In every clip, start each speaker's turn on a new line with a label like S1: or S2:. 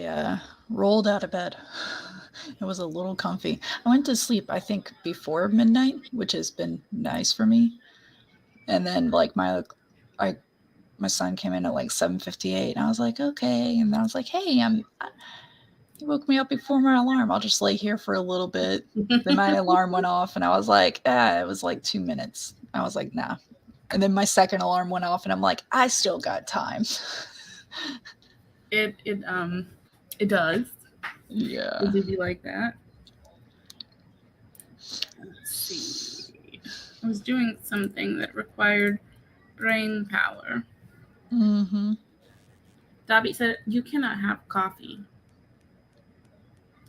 S1: I rolled out of bed. It was a little comfy. I went to sleep, I think, before midnight, which has been nice for me. And then like I my son came in at like 7:58, and I was like, okay. And I was like, hey, you woke me up before my alarm. I'll just lay here for a little bit. Then my alarm went off, and I was like, it was like 2 minutes. I was like, nah. And then my second alarm went off, and I'm like, I still got time.
S2: It does.
S1: Yeah.
S2: It do be like that. Let's see. I was doing something that required brain power.
S1: Mm-hmm.
S2: Dobby said you cannot have coffee.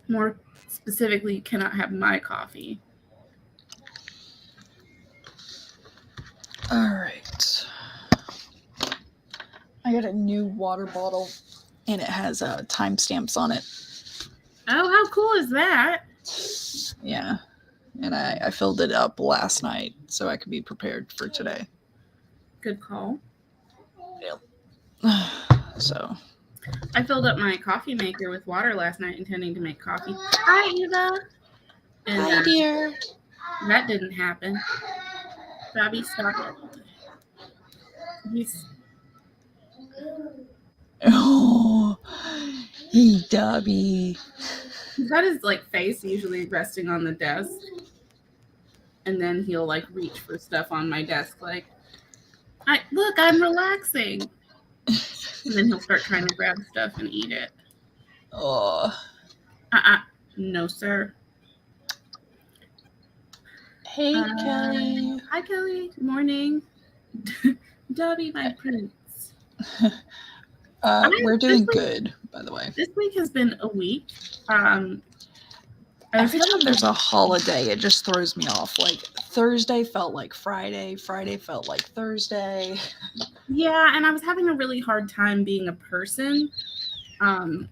S2: More specifically, you cannot have my coffee.
S1: All right. I got a new water bottle, and it has timestamps on it.
S2: Oh, how cool is that?
S1: Yeah. And I filled it up last night so I could be prepared for today.
S2: Good call.
S1: Yep. So.
S2: I filled up my coffee maker with water last night intending to make coffee. Hi, Eva. And,
S1: Hi, dear.
S2: That didn't happen. Dobby, stop it. He's...
S1: Oh, hey, Dobby.
S2: He's got his like face usually resting on the desk, and then he'll like reach for stuff on my desk, like, look, I'm relaxing. And then he'll start trying to grab stuff and eat it.
S1: Oh.
S2: No, sir.
S1: Hey, Kelly.
S2: Hi, Kelly. Good morning. Dobby, my prince.
S1: We're doing good, by the way.
S2: This week has been a week.
S1: Every time there's a holiday, it just throws me off. Like, Thursday felt like Friday. Friday felt like Thursday.
S2: Yeah, and I was having a really hard time being a person. So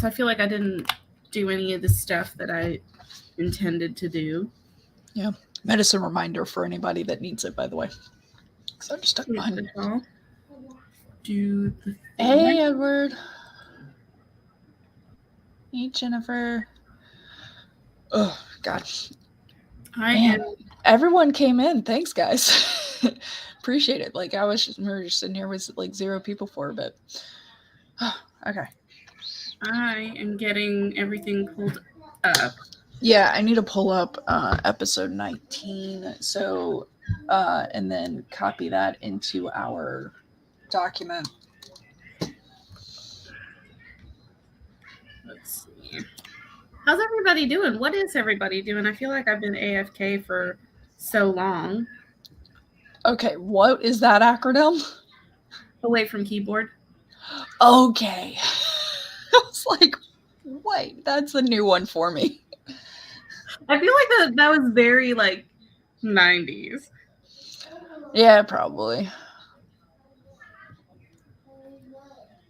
S2: I feel like I didn't do any of the stuff that I intended to do.
S1: Yeah. Medicine reminder for anybody that needs it, by the way. Because I'm just stuck behind it.
S2: Do the thing.
S1: Hey, Edward. Hey, Jennifer. Oh, God. Everyone came in. Thanks, guys. Appreciate it. Like, we were just sitting here with like 0 people for a bit. Okay.
S2: I am getting everything pulled up.
S1: Yeah, I need to pull up episode 19. So, and then copy that into our document.
S2: Let's see. How's everybody doing? What is everybody doing? I feel like I've been AFK for so long.
S1: Okay, what is that acronym?
S2: Away from keyboard.
S1: Okay. I was like, wait, that's a new one for me.
S2: I feel like that was very like 90s.
S1: Yeah, probably.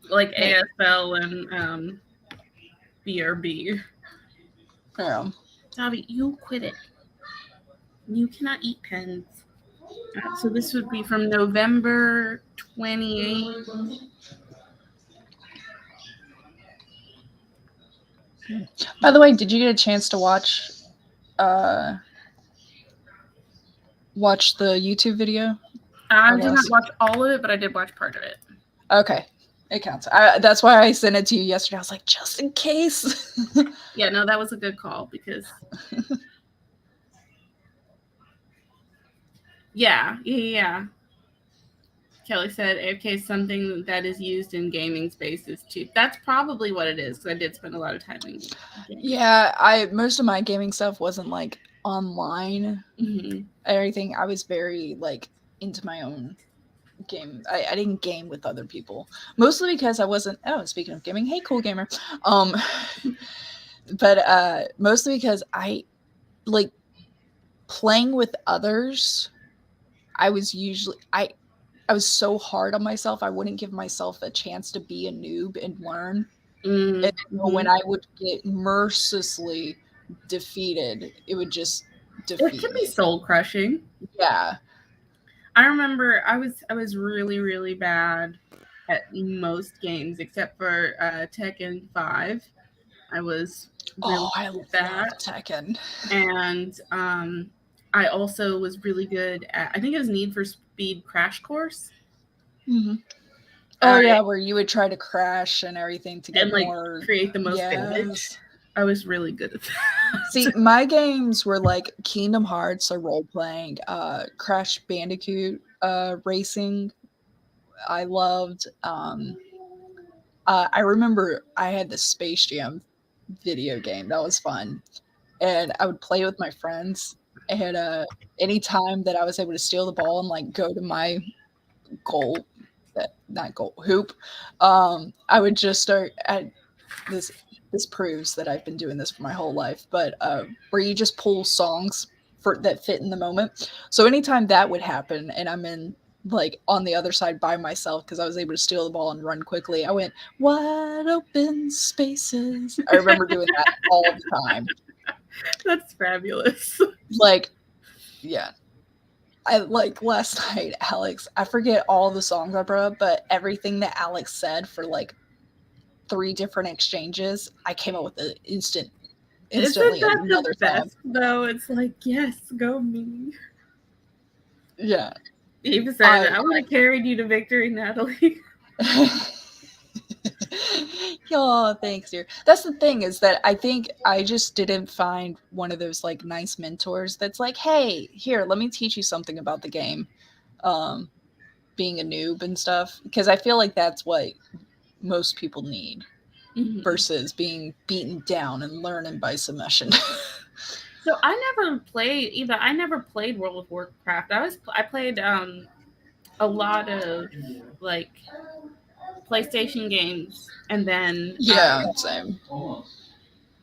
S2: Like ASL and BRB.
S1: Yeah.
S2: Dobby, you quit it. You cannot eat pens. So this would be from November 28th.
S1: By the way, did you get a chance to watch the YouTube video?
S2: I did not watch all of it, but I did watch part of it.
S1: Okay. It counts. That's why I sent it to you yesterday. I was like, just in case.
S2: Yeah, no, that was a good call because... Yeah. Kelly said AFK is something that is used in gaming spaces too. That's probably what it is, because I did spend a lot of time in gaming.
S1: Yeah, most of my gaming stuff wasn't like online.
S2: Mm-hmm.
S1: Everything, I was very like into my own game. I didn't game with other people, mostly because I wasn't. Oh, speaking of gaming, hey, cool gamer. But mostly because I like playing with others. I was so hard on myself. I wouldn't give myself a chance to be a noob and learn.
S2: Mm-hmm.
S1: And when I would get mercilessly defeated, it would just defeat me.
S2: It can be soul crushing.
S1: Yeah.
S2: I remember I was really, really bad at most games except for Tekken 5. I was really
S1: Oh, I
S2: good at
S1: love
S2: that.
S1: Tekken.
S2: And I also was really good at, I think it was Need for Speed Crash Course.
S1: Mhm. Oh
S2: I
S1: yeah, where you would try to crash and everything to
S2: and
S1: get
S2: like
S1: more.
S2: create the most damage.
S1: Yes.
S2: I was really good at
S1: See,
S2: that.
S1: my games were like Kingdom Hearts, so role playing, Crash Bandicoot, racing. I loved. I remember I had the Space Jam video game that was fun, and I would play with my friends. And any time that I was able to steal the ball and like go to my goal, that not goal hoop, I would just start at this. This proves that I've been doing this for my whole life, but where you just pull songs for that fit in the moment. So anytime that would happen, and I'm in like on the other side by myself because I was able to steal the ball and run quickly, I went wide open spaces. I remember doing that all the time.
S2: That's fabulous.
S1: Like, yeah, I like last night, Alex. I forget all the songs I brought up, but everything that Alex said for like three different exchanges, I came up with an
S2: Isn't
S1: instantly
S2: that the
S1: another song.
S2: best though? It's like, yes, go me.
S1: Yeah,
S2: Eve said,
S1: I.
S2: I would have carried you to victory, Natalie.
S1: Yeah, thanks, dear. That's the thing is that I think I just didn't find one of those like nice mentors that's like, hey, here, let me teach you something about the game. Um, being a noob and stuff, because I feel like that's what most people need
S2: Mhm.
S1: versus being beaten down and learning by submission.
S2: So I never played either. I never played World of Warcraft. I played a lot of like PlayStation games and then
S1: Yeah, same.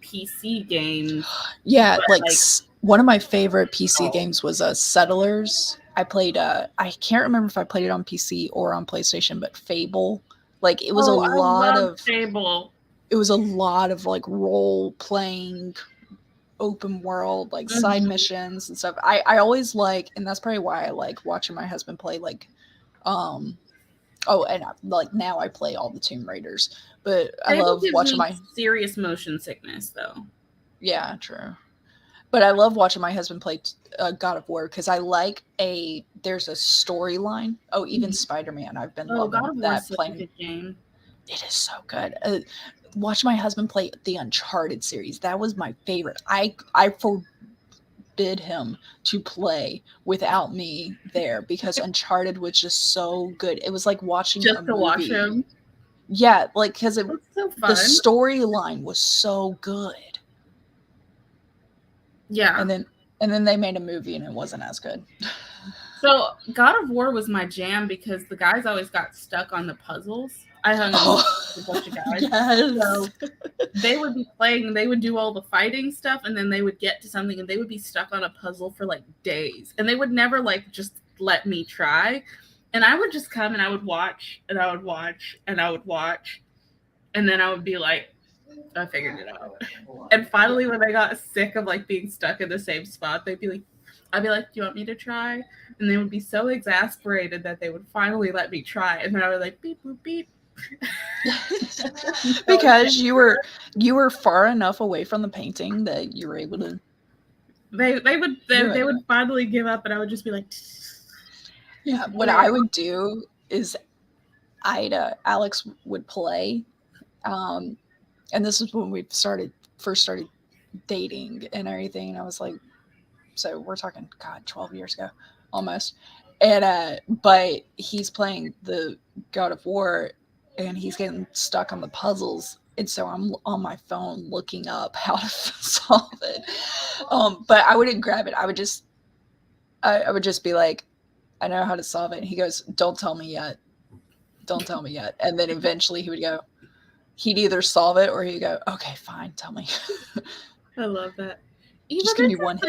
S2: PC games.
S1: Yeah,
S2: But
S1: like
S2: like,
S1: one of my favorite PC games was Settlers. I played I can't remember if I played it on PC or on PlayStation, but Fable. Like
S2: oh, I love Fable.
S1: it was a lot of like role playing open world like side
S2: Mhm.
S1: missions and stuff. I always like, and that's probably why I like watching my husband play like um oh, and like now I play all the Tomb Raiders, but I
S2: Fable
S1: love
S2: gives
S1: watching
S2: me
S1: my.
S2: serious motion sickness though.
S1: Yeah, true. But I love watching my husband play God of War because I like a there's a storyline. Oh, even
S2: Mhm.
S1: Spider Man, I've been
S2: Oh, God
S1: loving
S2: of War is
S1: that
S2: such a
S1: playing.
S2: good game.
S1: It is so good. Watch my husband play the Uncharted series. That was my favorite. I forbid him to play without me there because Uncharted was just so good. It was like watching a
S2: Just to watch
S1: movie.
S2: him.
S1: Yeah, like because
S2: That's so
S1: the
S2: fun.
S1: storyline was so good,
S2: Yeah.
S1: and then they made a movie and it wasn't as good.
S2: So God of War was my jam because the guys always got stuck on the puzzles. I hung out
S1: Oh,
S2: with a bunch of guys.
S1: yes.
S2: So they would be playing and they would do all the fighting stuff and then they would get to something and they would be stuck on a puzzle for like days. And they would never like just let me try. And I would just come and I would watch and I would watch and I would watch. And then I would be like, I figured it out. And finally, when they got sick of like being stuck in the same spot, they'd be like, I'd be like, "Do you want me to try?" And they would be so exasperated that they would finally let me try. And then I would like beep boop beep.
S1: Because you were far enough away from the painting that you were able to
S2: They would
S1: do
S2: they
S1: it.
S2: would finally give up, and I would just be like,
S1: Yeah, what I would do is Alex would play, um, and this is when we first started dating and everything. And I was like, so we're talking, God, 12 years ago, almost. And but he's playing the God of War, and he's getting stuck on the puzzles. And so I'm on my phone looking up how to solve it. But I wouldn't grab it. I would just be like, I know how to solve it. And he goes, don't tell me yet. Don't tell me yet. And then eventually he'd either solve it or he'd go, okay, fine, tell me.
S2: I love that. Even
S1: Just give me one hit.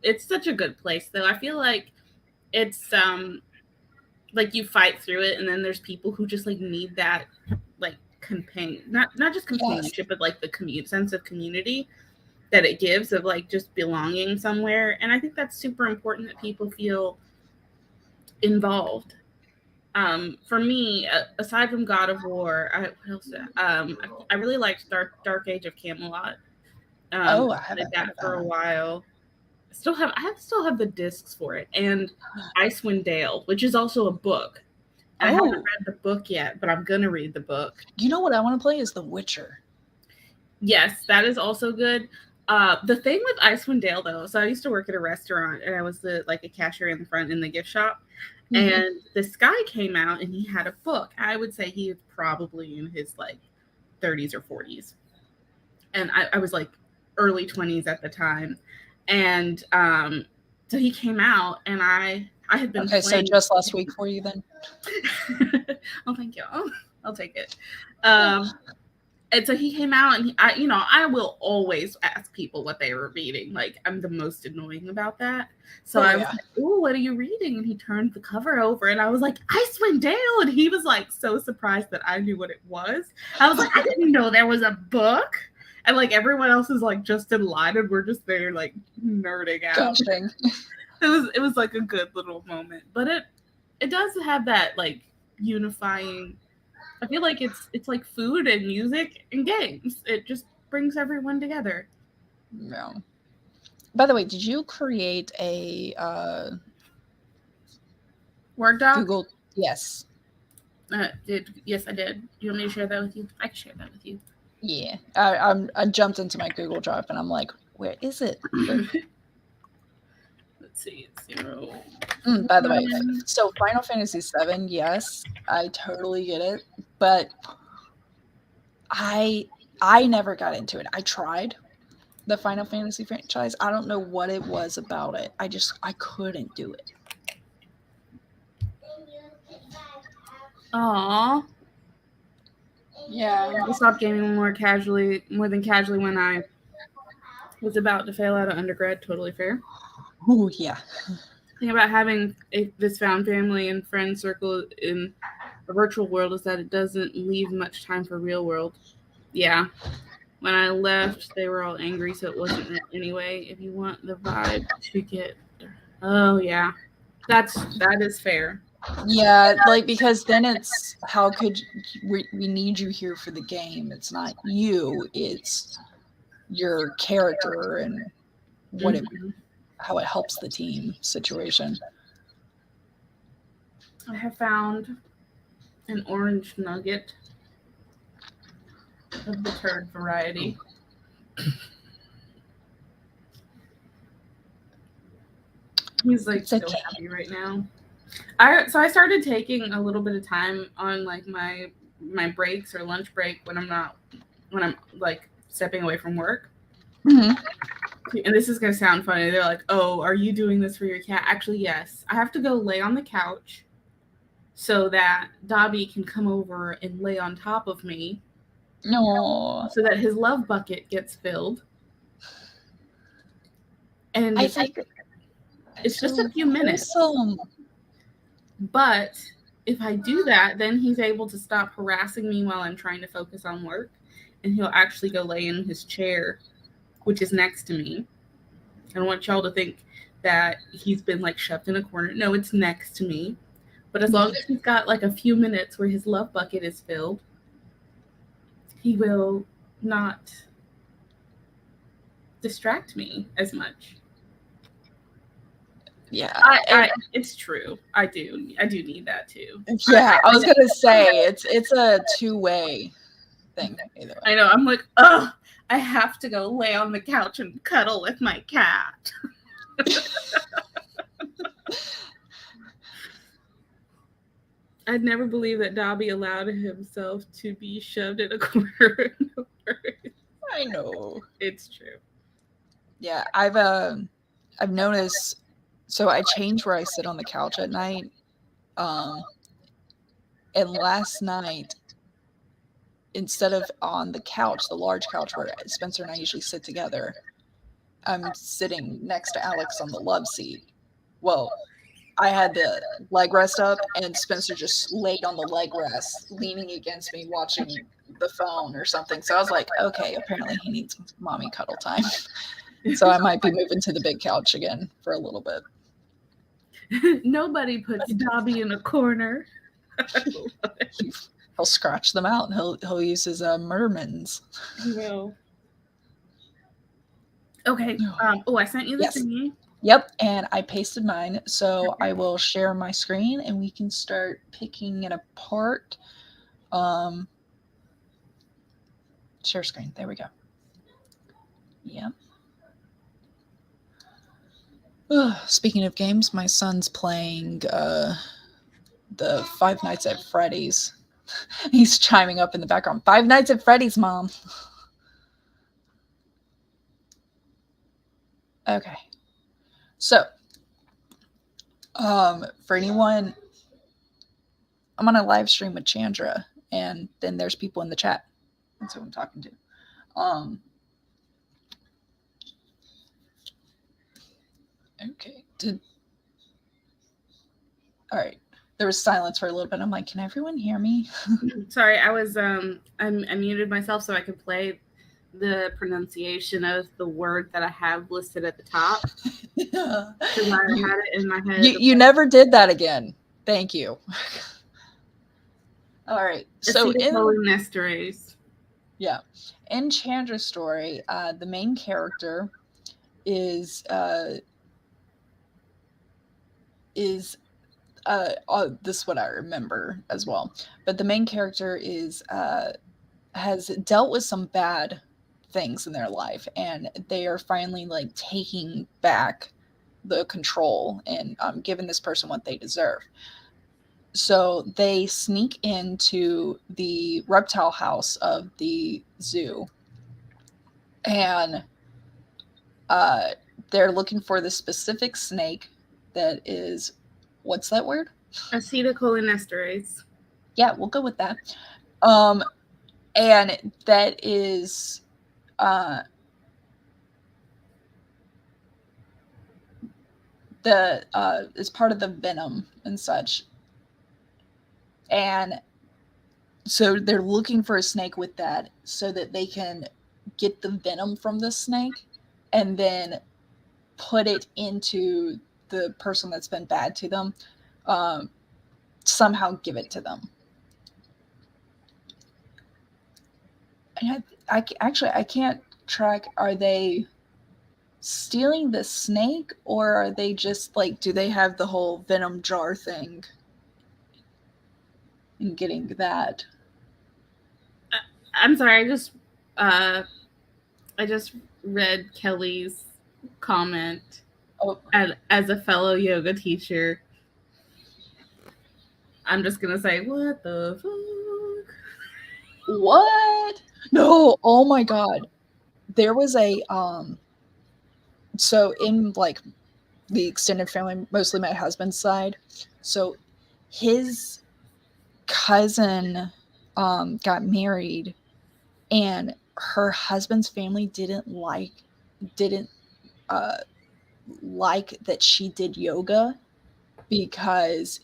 S2: it's such a good place though. I feel like it's like you fight through it, and then there's people who just like need that like not just
S1: Yes.
S2: companionship, but like the sense of community that it gives of like just belonging somewhere. And I think that's super important that people feel involved. For me, aside from God of War, what else? I really liked Dark Age of Camelot.
S1: Oh, I
S2: Played
S1: haven't heard
S2: that
S1: of
S2: for
S1: that
S2: a
S1: one.
S2: while. Still have the discs for it, and Icewind Dale, which is also a book. And I haven't
S1: Oh,
S2: read the book yet, but I'm gonna read the book.
S1: you know what I want to play is The Witcher.
S2: Yes, that is also good. The thing with Icewind Dale, though, so I used to work at a restaurant, and I was a cashier in the front in the gift shop.
S1: Mm-hmm.
S2: And this guy came out, and he had a book. I would say he was probably in his 30s or 40s, and I was like early 20s at the time. And so he came out, and I had been
S1: Okay, so
S2: playing.
S1: just last week for you then.
S2: Oh, thank you. I'll take it. And so he came out, and I will always ask people what they were reading. Like, I'm the most annoying about that. So I was
S1: Yeah.
S2: like, "Ooh, what are you reading?" And he turned the cover over, and I was like, "Icewind Dale," and he was like so surprised that I knew what it was. I was like, "I didn't know there was a book," and like everyone else is like just in line, and we're just there like nerding out.
S1: Gushing.
S2: It was like a good little moment, but it does have that like unifying. I feel like it's like food and music and games. It just brings everyone together.
S1: No. By the way, did you create a
S2: Word doc?
S1: Google? Yes.
S2: Yes, I did. Do you want me to share that with you? I can share that with you.
S1: Yeah. I jumped into my Google Drive and I'm like, where is it?
S2: Let's see. It's 0.
S1: By the way, so Final Fantasy VII, yes, I totally get it, but I never got into it. I tried the Final Fantasy franchise. I don't know what it was about it. I couldn't do it.
S2: Aw.
S1: Yeah.
S2: I stopped gaming more than casually when I was about to fail out of undergrad. Totally fair.
S1: Oh yeah.
S2: The thing about having this found family and friend circle in a virtual world is that it doesn't leave much time for real world. Yeah. When I left, they were all angry, so it wasn't it anyway. If you want the vibe to get, oh yeah, that is fair.
S1: Yeah, like because then it's how could we need you here for the game. It's not you, it's your character and what it how it helps the team situation.
S2: I have found an orange nugget of the turd variety. He's like so happy right now. I started taking a little bit of time on like my breaks or lunch break when I'm like stepping away from work.
S1: Mm-hmm.
S2: And this is gonna sound funny. They're like, "Oh, are you doing this for your cat?" Actually, yes. I have to go lay on the couch so that Dobby can come over and lay on top of me.
S1: No.
S2: So that his love bucket gets filled. And it's just a few minutes.
S1: Awesome.
S2: But if I do that, then he's able to stop harassing me while I'm trying to focus on work. And he'll actually go lay in his chair, which is next to me. I don't want y'all to think that he's been like shoved in a corner. No, it's next to me. But as long as he's got like a few minutes where his love bucket is filled, he will not distract me as much.
S1: Yeah,
S2: it's true. I do need that too.
S1: Yeah, I was gonna say it's a two-way thing. Either way.
S2: I know. I'm like, oh, I have to go lay on the couch and cuddle with my cat. I'd never believe that Dobby allowed himself to be shoved in a corner.
S1: I know.
S2: It's true.
S1: Yeah, I've noticed. So I change where I sit on the couch at night. And last night, instead of on the couch, the large couch where Spencer and I usually sit together, I'm sitting next to Alex on the love seat. Well, I had the leg rest up, and Spencer just laid on the leg rest, leaning against me, watching the phone or something. So I was like, okay, apparently he needs mommy cuddle time. So I might be moving to the big couch again for a little bit.
S2: Nobody puts Dobby in a corner.
S1: He'll scratch them out, and he'll use his mermins.
S2: He will. Okay. I sent you the
S1: Yes.
S2: thingy.
S1: Yep, and I pasted mine, so I will share my screen, and we can start picking it apart. Share screen. There we go. Yep. Speaking of games, my son's playing the Five Nights at Freddy's. He's chiming up in the background. Five Nights at Freddy's, Mom. Okay. So, for anyone, I'm on a live stream with Chandra, and then there's people in the chat. That's who I'm talking to. Okay. All right. There was silence for a little bit. I'm like, can everyone hear me?
S2: Sorry, I was I muted myself so I could play the pronunciation of the word that I have listed at the top. Because I had it in my head.
S1: You never did that again. Thank you. All right. So
S2: acetylcholinesterase.
S1: Yeah. In Chandra's story, the main character is this is what I remember as well. But the main character has dealt with some bad things in their life, and they are finally like taking back the control and giving this person what they deserve. So they sneak into the reptile house of the zoo, and they're looking for the specific snake that is, what's that word?
S2: Acetylcholinesterase.
S1: Yeah, we'll go with that. And that is is part of the venom and such. And so they're looking for a snake with that so that they can get the venom from the snake and then put it into the person that's been bad to them, somehow give it to them. And I can't track, are they stealing the snake, or are they just like, do they have the whole venom jar thing and getting that?
S2: I'm sorry, I just read Kelly's comment. As a fellow yoga teacher, I'm just gonna say, what the fuck?
S1: What? No, oh my god. There was a so in like the extended family, mostly my husband's side, so his cousin got married, and her husband's family didn't like that she did yoga because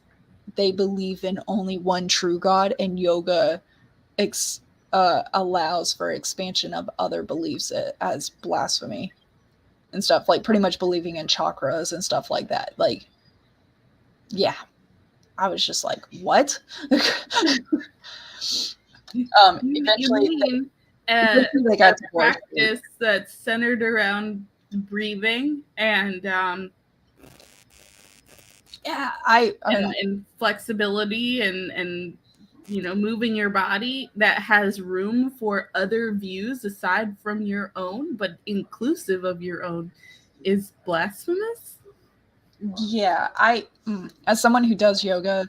S1: they believe in only one true God, and yoga allows for expansion of other beliefs as blasphemy and stuff, like pretty much believing in chakras and stuff like that. Like, yeah, I was just like, what? Eventually
S2: they got to practice that's centered around breathing and and flexibility and moving your body that has room for other views aside from your own but inclusive of your own is blasphemous.
S1: Yeah, as someone who does yoga,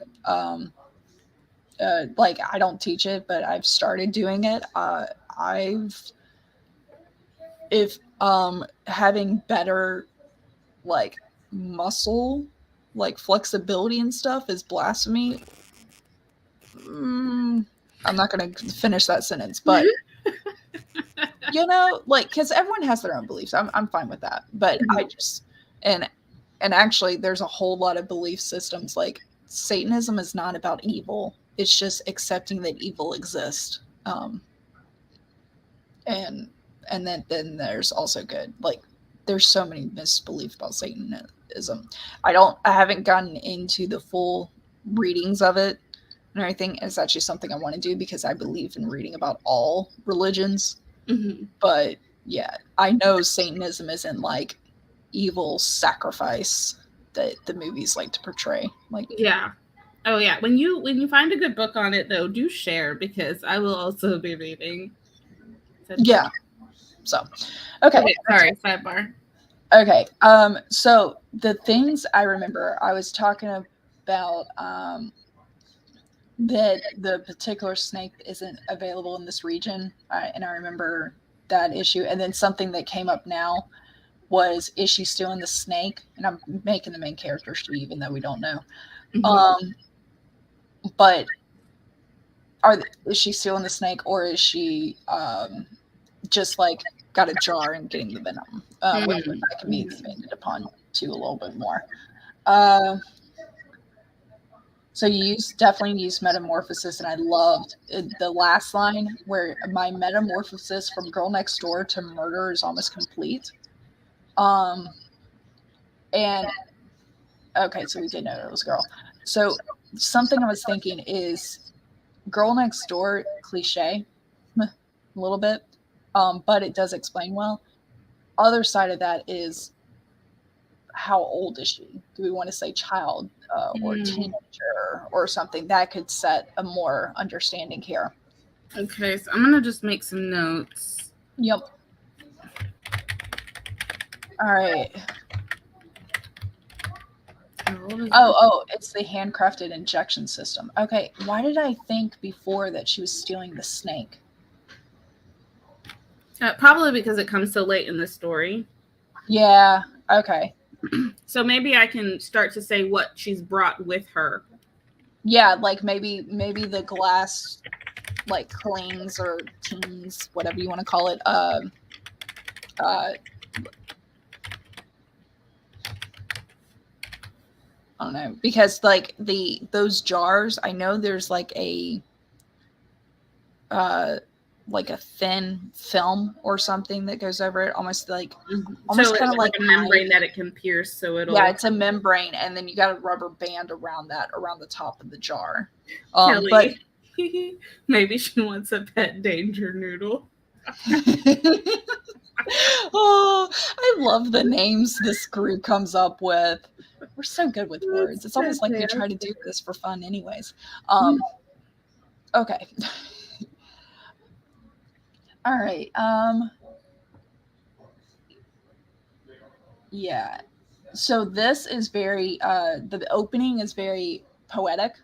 S1: like I don't teach it, but I've started doing it. If having better like muscle, like flexibility and stuff is blasphemy, I'm not going to finish that sentence, but like, because everyone has their own beliefs. I'm fine with that, but I just and actually, there's a whole lot of belief systems. Like Satanism is not about evil; it's just accepting that evil exists. And then there's also good. Like there's so many misbeliefs about Satanism. I haven't gotten into the full readings of it, and everything is actually something I want to do because I believe in reading about all religions.
S2: Mm-hmm.
S1: But yeah, I know Satanism isn't like evil sacrifice that the movies like to portray. Like,
S2: Yeah. Oh yeah. When you find a good book on it though, do share because I will also be reading.
S1: yeah. So, okay.
S2: Okay, sorry, sidebar.
S1: Okay. So the things I remember, I was talking about that the particular snake isn't available in this region, and I remember that issue. And then something that came up now was, is she stealing the snake? And I'm making the main character she, even though we don't know.
S2: Mm-hmm.
S1: But is she stealing the snake, or is she just like got a jar and getting the venom? Which that can be expanded upon too a little bit more. So you definitely use metamorphosis, and I loved the last line where my metamorphosis from girl next door to murder is almost complete. And okay, so we did know it was a girl. So something I was thinking is girl next door cliche, a little bit, but it does explain well. Other side of that is, how old is she? Do we want to say child or teenager or something that could set a more understanding here?
S2: Okay, so I'm gonna just make some notes.
S1: Yep. All right. It's the handcrafted injection system. Okay, why did I think before that she was stealing the snake?
S2: Probably because it comes so late in the story.
S1: Yeah. Okay.
S2: So maybe I can start to say what she's brought with her.
S1: Yeah, like maybe the glass like clings or teens, whatever you want to call it. I don't know, because like those jars, I know there's like a thin film or something that goes over it, almost kind of like
S2: a membrane that it can pierce, so it'll.
S1: Yeah, it's a membrane, and then you got a rubber band around the top of the jar.
S2: Kelly,
S1: but
S2: maybe she wants a pet danger noodle.
S1: Oh, I love the names this group comes up with. We're so good with words. It's almost like we try to do this for fun anyways. Okay. All right. Yeah. So this is very the opening is very poetic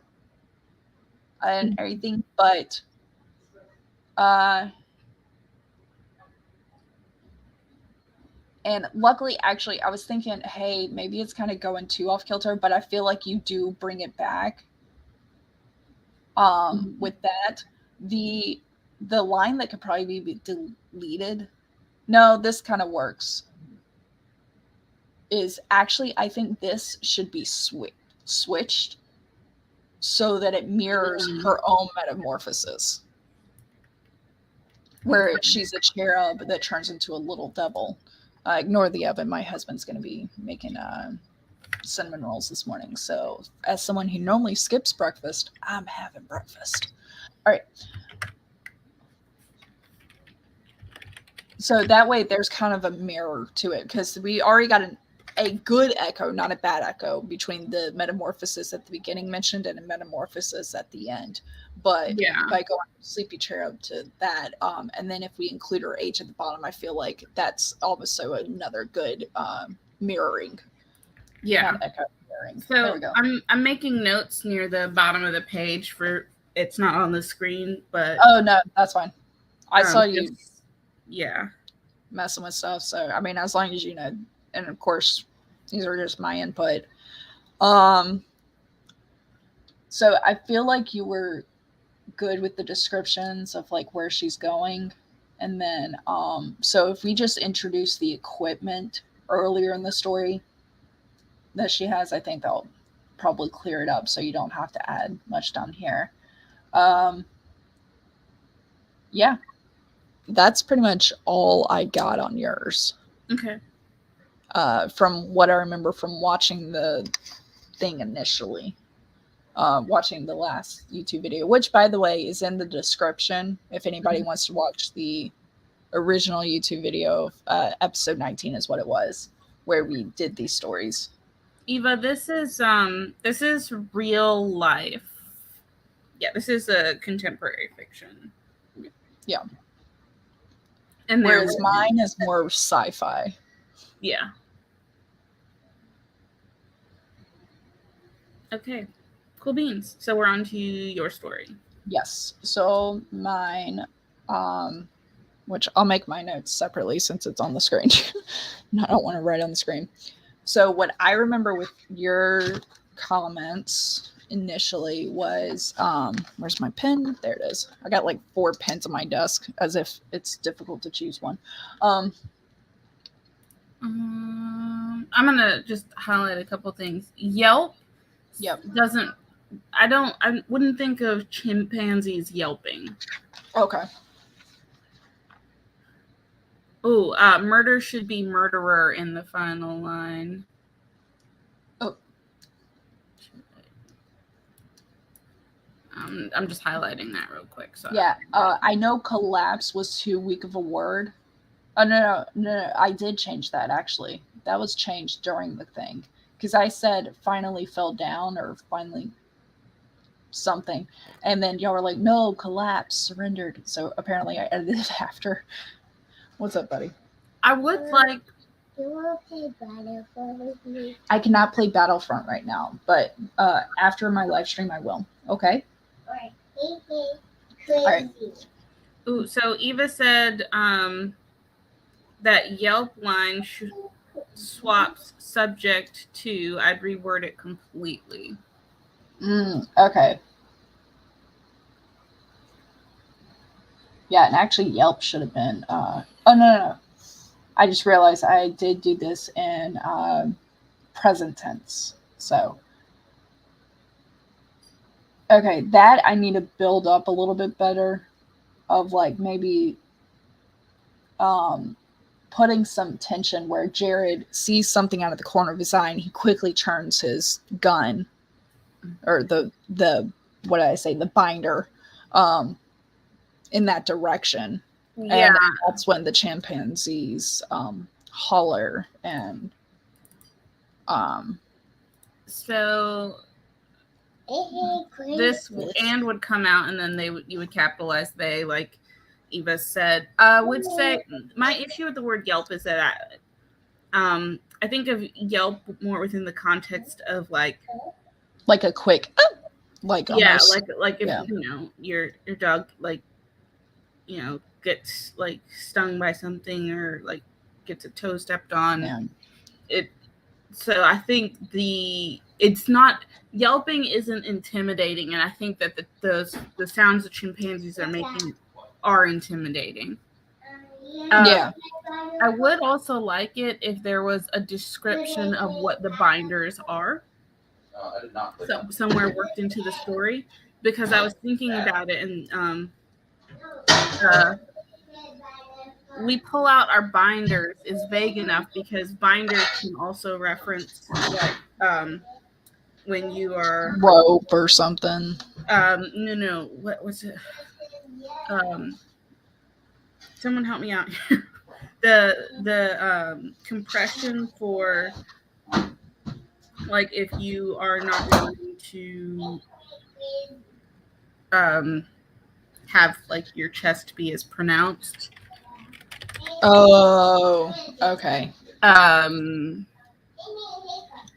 S1: and everything, but and luckily, actually, I was thinking, hey, maybe it's kind of going too off kilter, but I feel like you do bring it back. With that, the line that could probably be deleted. No, this kind of works. Is actually, I think this should be switched so that it mirrors her own metamorphosis, where she's a cherub that turns into a little devil. Ignore the oven. My husband's going to be making cinnamon rolls this morning. So, as someone who normally skips breakfast, I'm having breakfast. All right. So that way, there's kind of a mirror to it, because we already got a good echo, not a bad echo, between the metamorphosis at the beginning mentioned and a metamorphosis at the end. But by going Sleepy Cherub to that, and then if we include her age at the bottom, I feel like that's also another good mirroring.
S2: Yeah.
S1: Echo mirroring.
S2: So there we go. I'm making notes near the bottom of the page for it's not on the screen, but
S1: no, that's fine. I saw you.
S2: Yeah.
S1: Messing with stuff. So I mean, as long as you know, and of course, these are just my input. So I feel like you were good with the descriptions of like where she's going. And then so if we just introduce the equipment earlier in the story that she has, I think that'll probably clear it up so you don't have to add much down here. Yeah. That's pretty much all I got on yours.
S2: Okay.
S1: From what I remember from watching the thing initially. watching the last YouTube video, which, by the way, is in the description if anybody wants to watch the original YouTube video. Episode 19 is what it was, where we did these stories.
S2: Eva, this is real life. Yeah, this is a contemporary fiction.
S1: Yeah.
S2: And
S1: whereas mine is more sci-fi.
S2: Yeah. Okay. Cool beans. So we're on to your story.
S1: Yes. So mine, which I'll make my notes separately since it's on the screen. I don't want to write on the screen. So what I remember with your comments initially was, where's my pen? There it is. I got like 4 pens on my desk, as if it's difficult to choose one.
S2: I'm gonna just highlight a couple things. Yelp doesn't. I wouldn't think of chimpanzees yelping.
S1: Okay.
S2: Oh, murder should be murderer in the final line.
S1: Oh.
S2: I'm just highlighting that real quick. So
S1: yeah, I know collapse was too weak of a word. Oh, no, I did change that, actually. That was changed during the thing. Because I said finally fell down or finally something. And then y'all were like, no, collapse, surrendered. So apparently I edited it after. What's up, buddy?
S2: I would like...
S3: You want to play Battlefront with me?
S1: I cannot play Battlefront right now. But after my live stream, I will. Okay?
S3: Alright.
S1: All right.
S2: Ooh, so Eva said... that Yelp line swaps subject to, I'd reword it completely.
S1: Okay. Yeah, and actually Yelp should have been, oh, no. I just realized I did do this in present tense. So, okay, that I need to build up a little bit better of like maybe putting some tension where Jared sees something out of the corner of his eye and he quickly turns his gun or the what did I say, the binder in that direction.
S2: Yeah.
S1: And that's when the chimpanzees holler and
S2: so this and would come out and then you would capitalize they, like Eva said. Would say my issue with the word Yelp is that I think of Yelp more within the context of like
S1: a quick like almost,
S2: like if you know your dog like gets like stung by something or like gets a toe stepped on. So I think it's not yelping isn't intimidating, and I think that the sounds the chimpanzees are making are intimidating. I would also like it if there was a description of what the binders are. So somewhere worked into the story, because I was thinking about it, and we pull out our binders is vague enough because binders can also reference like when you are
S1: rope or something.
S2: No, what was it? Someone help me out. the compression for like if you are not willing to have like your chest be as pronounced.
S1: Oh, okay.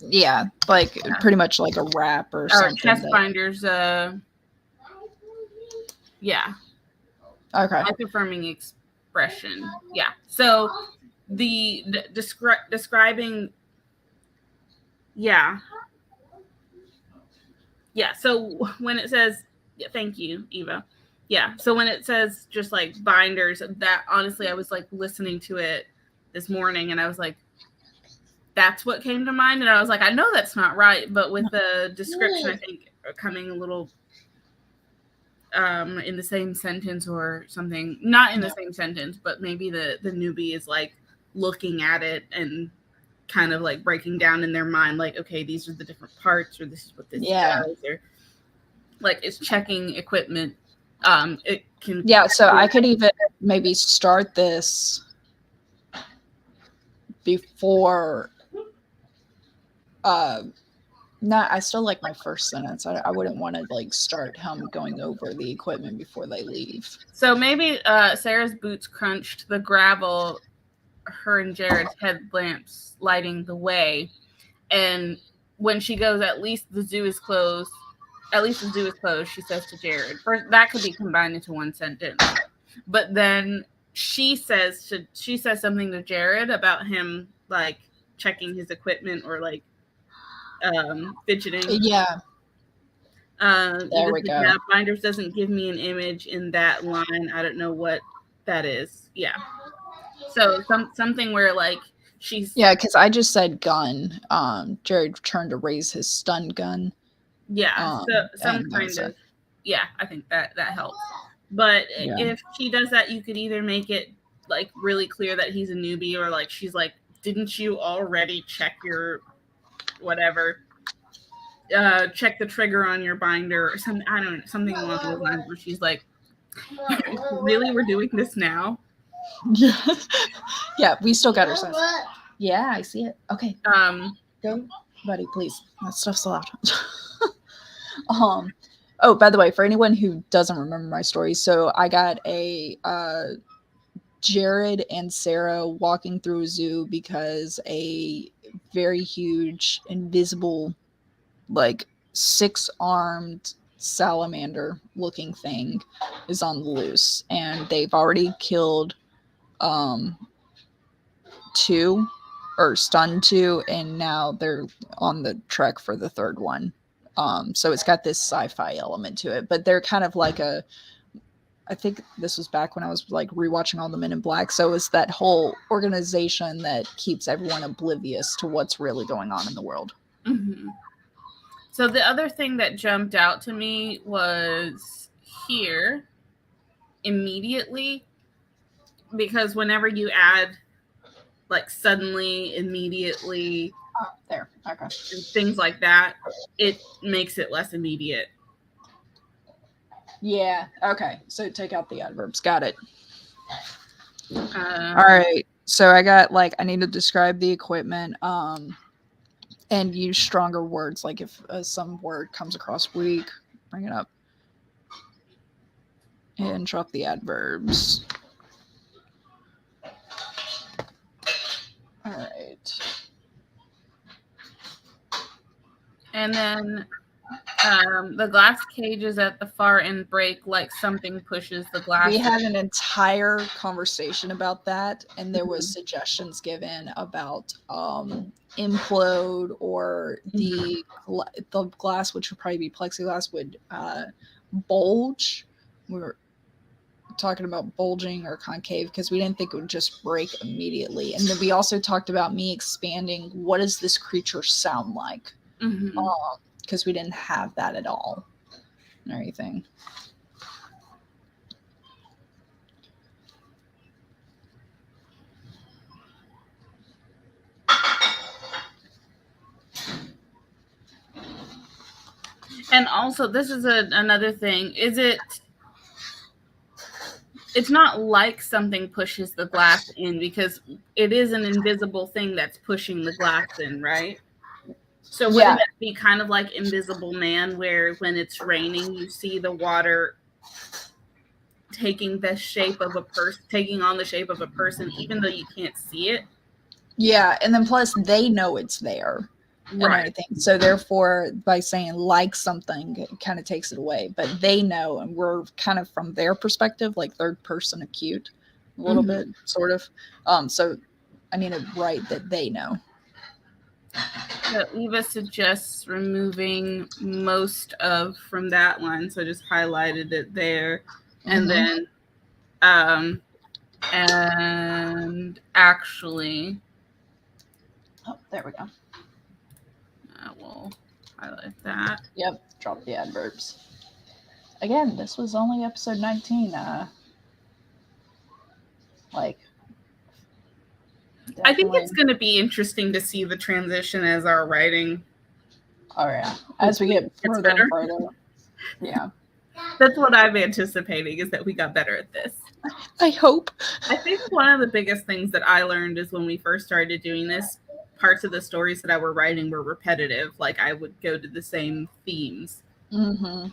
S1: Yeah, like pretty much like a wrap or something.
S2: Chest binders. Yeah.
S1: Okay.
S2: Life affirming expression. Yeah. So the describing. Yeah. Yeah. So when it says, thank you, Eva. Yeah. So when it says just like binders, that honestly, I was like listening to it this morning and I was like, that's what came to mind. And I was like, I know that's not right. But with the description, I think coming a little in the same sentence or something, not in the same sentence, but maybe the newbie is like looking at it and kind of like breaking down in their mind, like, okay, these are the different parts, or this is what this does, or like it's checking equipment. It can.
S1: Yeah, so I could even maybe start this before. I still like my first sentence. I wouldn't want to like start him going over the equipment before they leave.
S2: So maybe Sarah's boots crunched the gravel, her and Jared's headlamps lighting the way. And when she goes, at least the zoo is closed. At least the zoo is closed, she says to Jared. First, that could be combined into one sentence. But then she says something to Jared about him like checking his equipment or like fidgeting.
S1: Yeah. There we go.
S2: Binders doesn't give me an image in that line. I don't know what that is. Yeah. So something where like she's
S1: because I just said gun. Jared turned to raise his stun gun.
S2: Yeah. So some kind of I think that helps. But if she does that, you could either make it like really clear that he's a newbie, or like she's like, didn't you already check your whatever? Check the trigger on your binder or something. I don't know, something along those lines where she's like, really, we're doing this now?
S1: Yeah, we still got our sense. Yeah, I see it. Okay. Go, buddy, please. That stuff's loud. Oh, by the way, for anyone who doesn't remember my story, so I got a Jared and Sarah walking through a zoo because a very huge, invisible, like 6-armed salamander looking thing is on the loose, and they've already killed 2 or stunned 2, and now they're on the trek for the 3rd one. So it's got this sci-fi element to it, but they're kind of like I think this was back when I was like rewatching all the Men in Black. So it's that whole organization that keeps everyone oblivious to what's really going on in the world.
S2: Mm-hmm. So the other thing that jumped out to me was here immediately, because whenever you add like suddenly, immediately,
S1: there, okay,
S2: things like that, it makes it less immediate.
S1: Yeah. Okay. So take out the adverbs. Got it. All right. So I got like I need to describe the equipment. And use stronger words. Like if some word comes across weak, bring it up. And drop the adverbs. All right.
S2: And then the glass cages at the far end break like something pushes the glass.
S1: We had an entire conversation about that, and there was suggestions given about implode, or the glass, which would probably be plexiglass, would bulge. We were talking about bulging or concave because we didn't think it would just break immediately. And then we also talked about me expanding, what does this creature sound like? Because we didn't have that at all and everything.
S2: And also, this is another thing. It's not like something pushes the glass in, because it is an invisible thing that's pushing the glass in, right? So wouldn't it be kind of like Invisible Man, where when it's raining, you see the water taking the shape of a person, taking on the shape of a person, even though you can't see it?
S1: Yeah, and then plus they know it's there. Right. So therefore, by saying like something, it kind of takes it away. But they know, and we're kind of from their perspective, like third person acute, a little bit, sort of. So I need to write that they know.
S2: So Eva suggests removing most of from that line, so I just highlighted it there, and then and actually,
S1: oh, there we go.
S2: I will highlight that.
S1: Yep, drop the adverbs. Again, this was only episode 19. Like,
S2: I think it's going to be interesting to see the transition as our writing.
S1: Oh yeah, as we get further and further. Yeah.
S2: That's what I'm anticipating, is that we got better at this.
S1: I hope.
S2: I think one of the biggest things that I learned is when we first started doing this, parts of the stories that I were writing were repetitive. Like I would go to the same themes.
S1: Mm-hmm.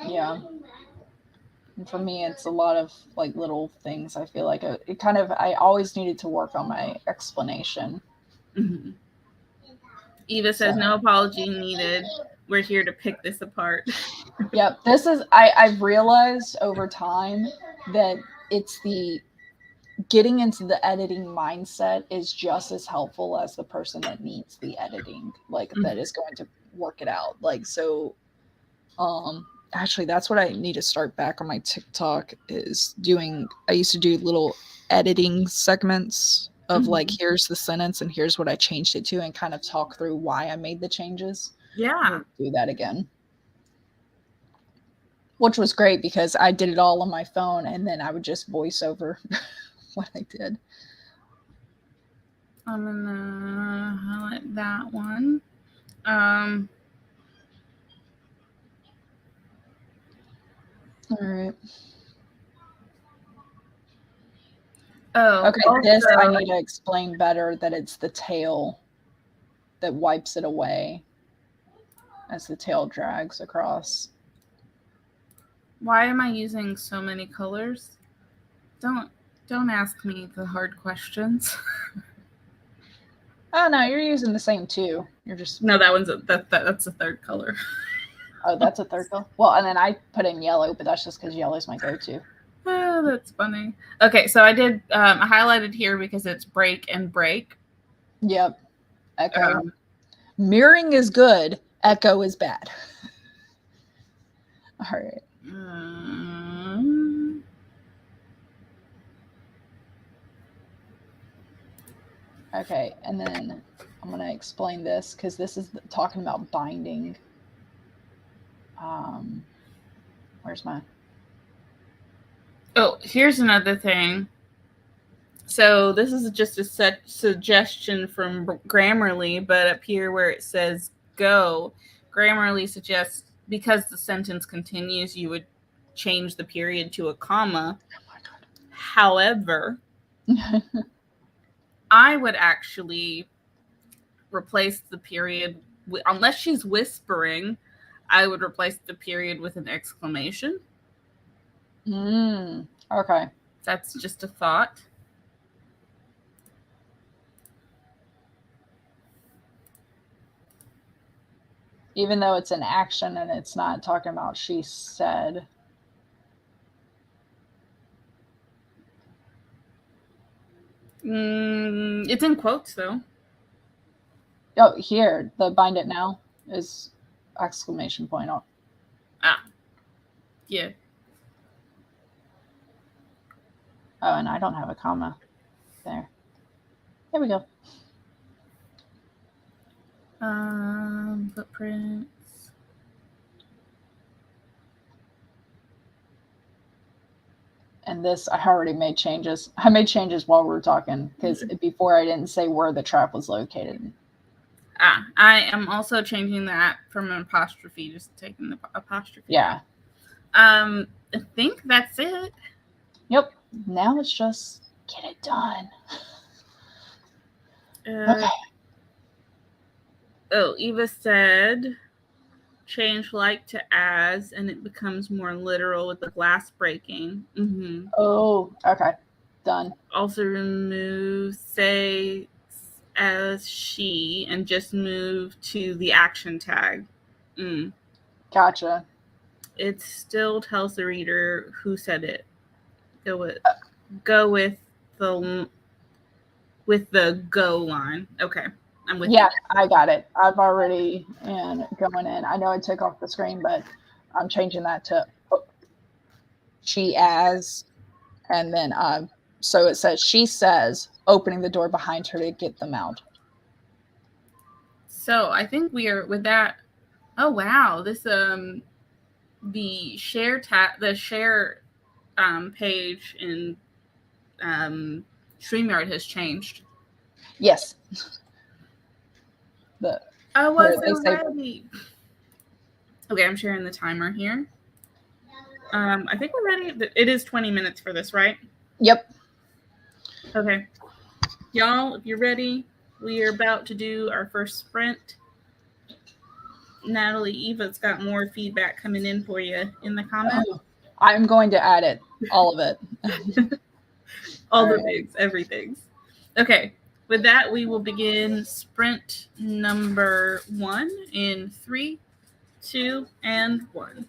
S1: Yeah. And for me, it's a lot of like little things. I feel like I always needed to work on my explanation.
S2: Mm-hmm. Eva says, no apology needed. We're here to pick this apart.
S1: Yep. I've realized over time that it's the getting into the editing mindset is just as helpful as the person that needs the editing, like that is going to work it out. Like, so, actually that's what I need to start back on my TikTok is doing. I used to do little editing segments of like, here's the sentence and here's what I changed it to, and kind of talk through why I made the changes.
S2: Yeah.
S1: Do that again. Which was great because I did it all on my phone and then I would just voice over what I did.
S2: I'm gonna highlight that one.
S1: All right.
S2: Oh,
S1: okay. Also, this I need to explain better, that it's the tail that wipes it away as the tail drags across.
S2: Why am I using so many colors? Don't ask me the hard questions.
S1: Oh no, you're using the same two. You're just
S2: no. That one's that's a third color.
S1: Oh, that's a third color. Well, and then I put in yellow, but that's just because yellow is my go-to.
S2: Oh, that's funny. Okay, so I did I highlighted here because it's break and break.
S1: Yep. Echo. Mirroring is good. Echo is bad. All right. Okay, and then I'm going to explain this because this is talking about binding. Where's my...
S2: Oh, here's another thing. So this is just a suggestion from Grammarly, but up here where it says go, Grammarly suggests because the sentence continues, you would change the period to a comma.
S1: Oh my God.
S2: However, I would actually replace the period, unless she's whispering, I would replace the period with an exclamation.
S1: Okay.
S2: That's just a thought.
S1: Even though it's an action and it's not talking about she said.
S2: It's in quotes, though.
S1: Oh, here, the bind it now is exclamation point.
S2: Yeah.
S1: Oh, and I don't have a comma there. There we go.
S2: Footprints.
S1: And this, I already made changes. I made changes while we were talking because before I didn't say where the trap was located.
S2: I am also changing that from an apostrophe, just taking the apostrophe.
S1: Yeah.
S2: I think that's it.
S1: Yep. Now it's just get it done. Okay.
S2: Oh, Eva said change like to as, and it becomes more literal with the glass breaking.
S1: Oh, okay. Done.
S2: Also remove say as she and just move to the action tag.
S1: Gotcha.
S2: It still tells the reader who said it. Go with the go line. Okay. I'm with you.
S1: Yeah, I got it. I've already going in. I know I took off the screen, but I'm changing that to she as, and then so it says she says, opening the door behind her to get them out.
S2: So I think we are with that. Oh wow, this the share page in StreamYard has changed.
S1: Yes.
S2: I wasn't ready. Okay, I'm sharing the timer here. I think we're ready. It is 20 minutes for this, right?
S1: Yep.
S2: Okay. Y'all, if you're ready, we are about to do our first sprint. Natalie, Eva's got more feedback coming in for you in the comments.
S1: Oh, I'm going to add it, all of it.
S2: All the things, everything's. Okay, with that, we will begin sprint number 1 in 3, 2, and 1.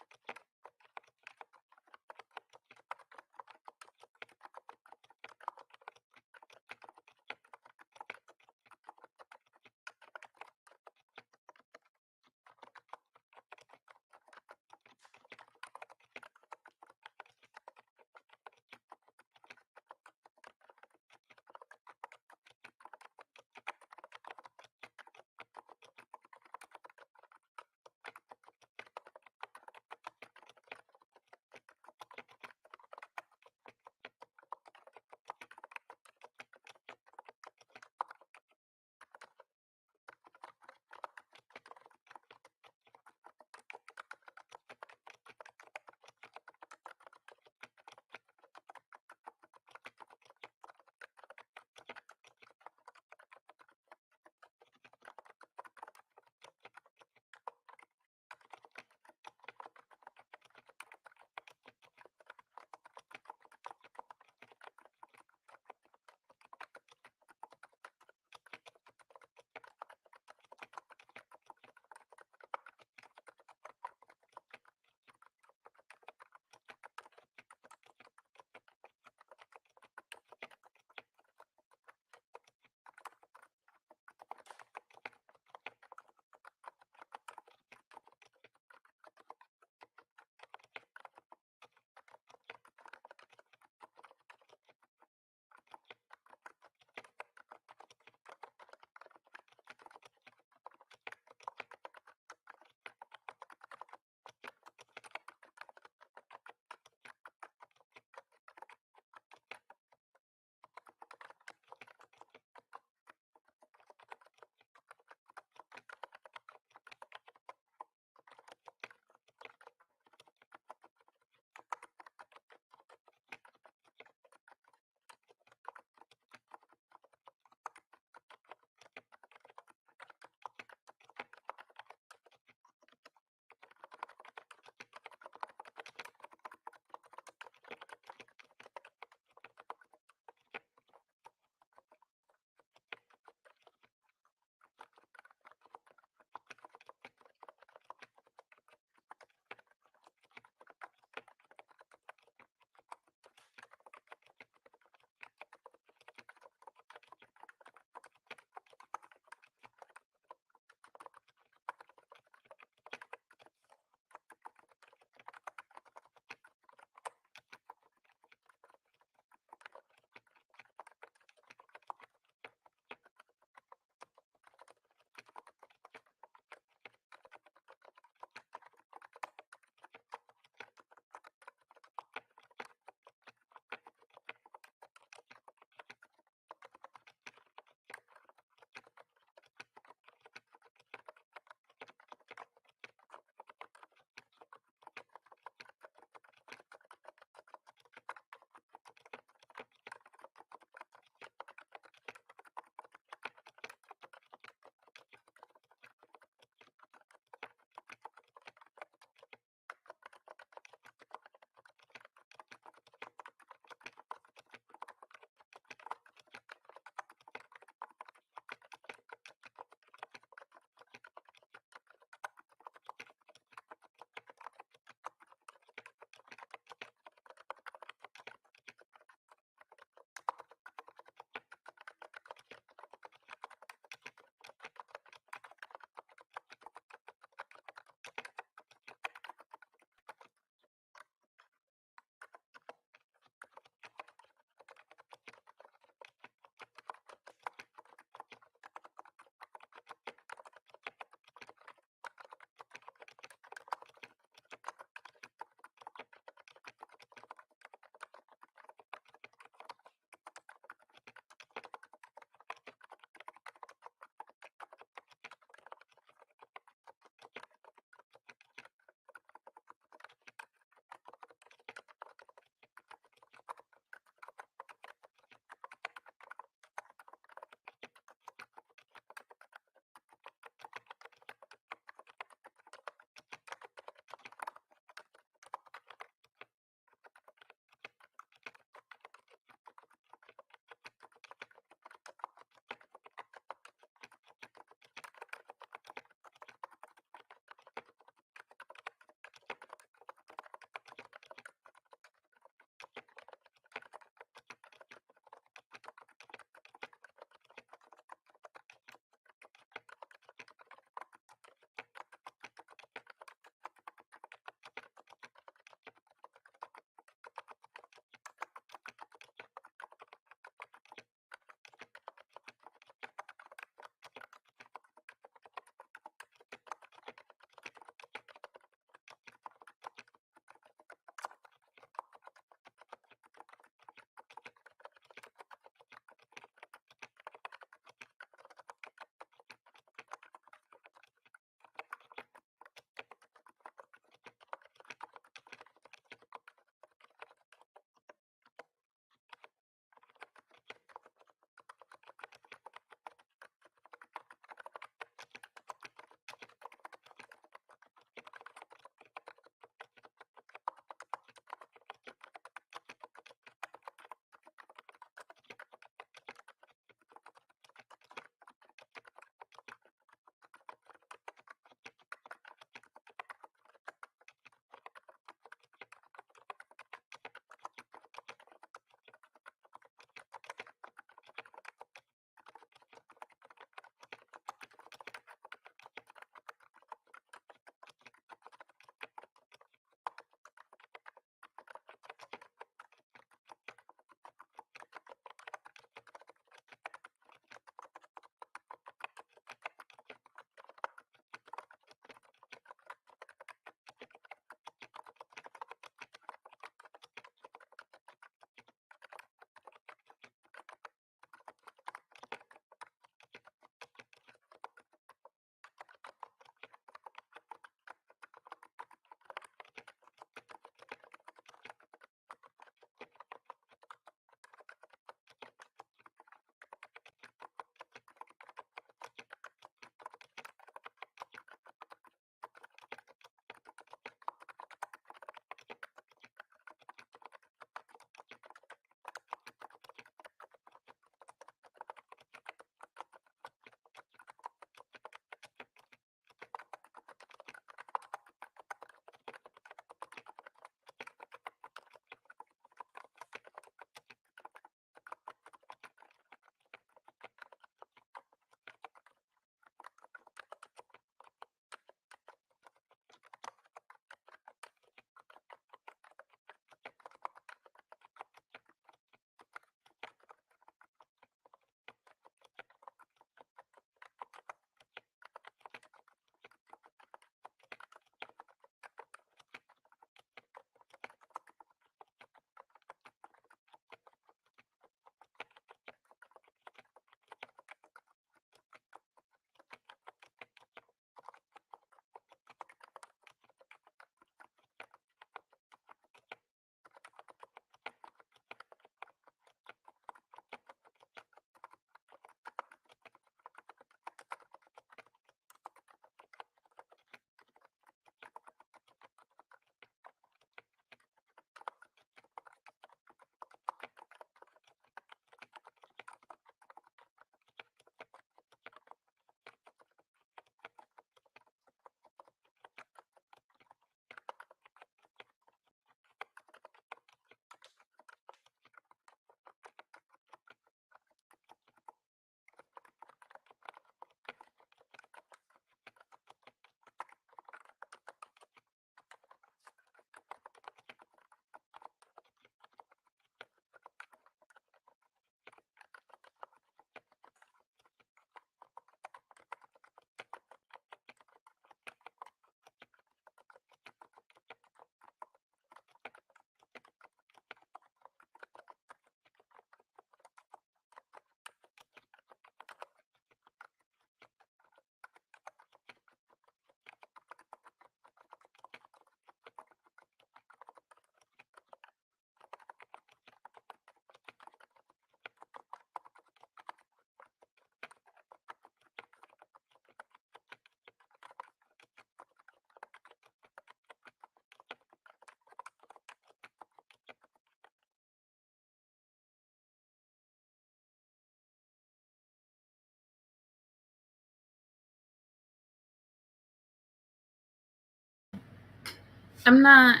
S2: I'm not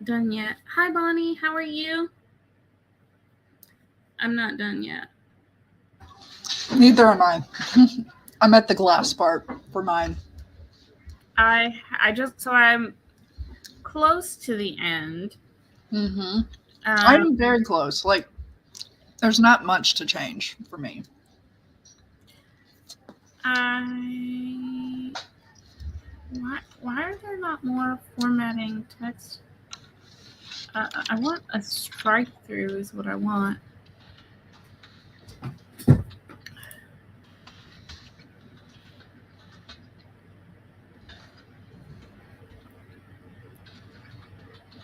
S2: done yet. Hi, Bonnie. How are you? I'm not done yet.
S1: Neither am I. I'm at the glass part for mine.
S2: I'm close to the end.
S1: Mm-hmm. I'm very close. Like, there's not much to change for me.
S2: Why are there not more formatting text? I want a strike through is what I want.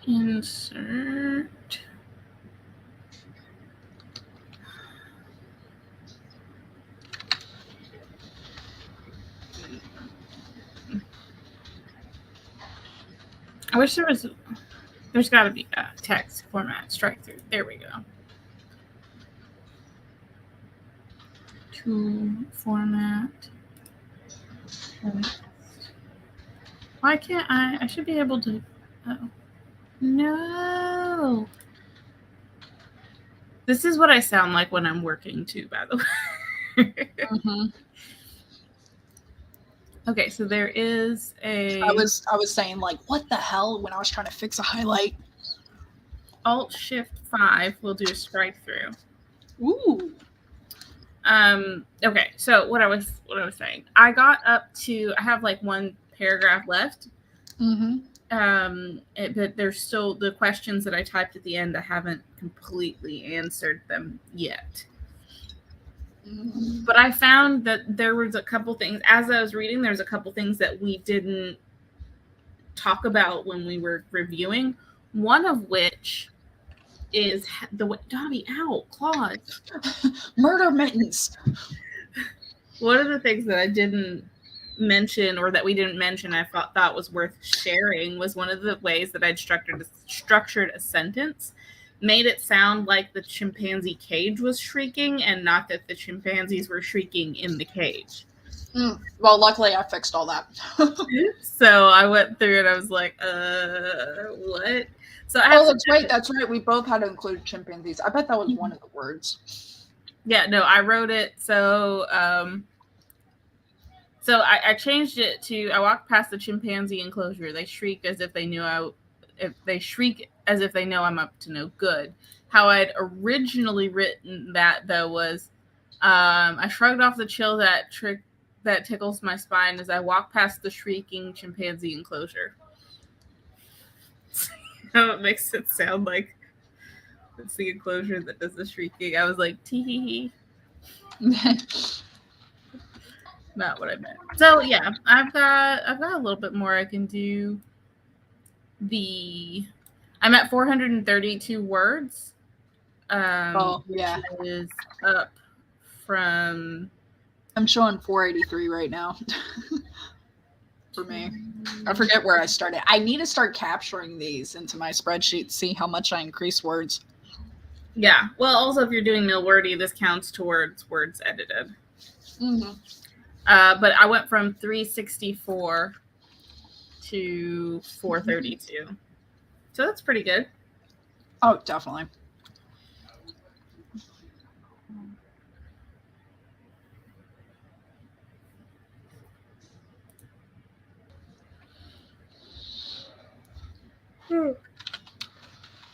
S2: Insert. I wish there's got to be a text format strike through. There we go. To format text. Why can't I should be able to. Oh. No. This is what I sound like when I'm working too, by the way.
S1: Mm-hmm.
S2: Okay, so there is a.
S1: I was saying, like, what the hell when I was trying to fix a highlight.
S2: Alt-Shift-5 will do a strike through.
S1: Ooh.
S2: Okay, so what I was saying, I got up to, I have like one paragraph left.
S1: Mm-hmm.
S2: But there's still the questions that I typed at the end. I haven't completely answered them yet. But I found that there was a couple things, as I was reading, there's a couple things that we didn't talk about when we were reviewing. One of which is the way, Dobby, ow, claws.
S1: Murder mittens.
S2: One of the things that I didn't mention, or that we didn't mention, I thought was worth sharing, was one of the ways that I'd structured a sentence made it sound like the chimpanzee cage was shrieking and not that the chimpanzees were shrieking in the cage.
S1: Well, luckily I fixed all that.
S2: So I went through and I was like, what? So
S1: that's right. We both had to include chimpanzees. I bet that was one of the words.
S2: Yeah, no, I wrote it. So I changed it to, I walked past the chimpanzee enclosure. They shriek as if they know I'm up to no good. How I'd originally written that, though, was I shrugged off the chill that tickles my spine as I walk past the shrieking chimpanzee enclosure. So it makes it sound like it's the enclosure that does the shrieking. I was like, tee. Not what I meant. So yeah, I've got a little bit more I can do. I'm at 432 words.
S1: Yeah.
S2: Which is up from.
S1: I'm showing 483 right now. For me, I forget where I started. I need to start capturing these into my spreadsheet. See how much I increase words.
S2: Yeah. Well, also if you're doing Milwordy, this counts towards words edited.
S1: Mm-hmm.
S2: But I went from 364 to 432. So that's pretty good.
S1: Oh, definitely.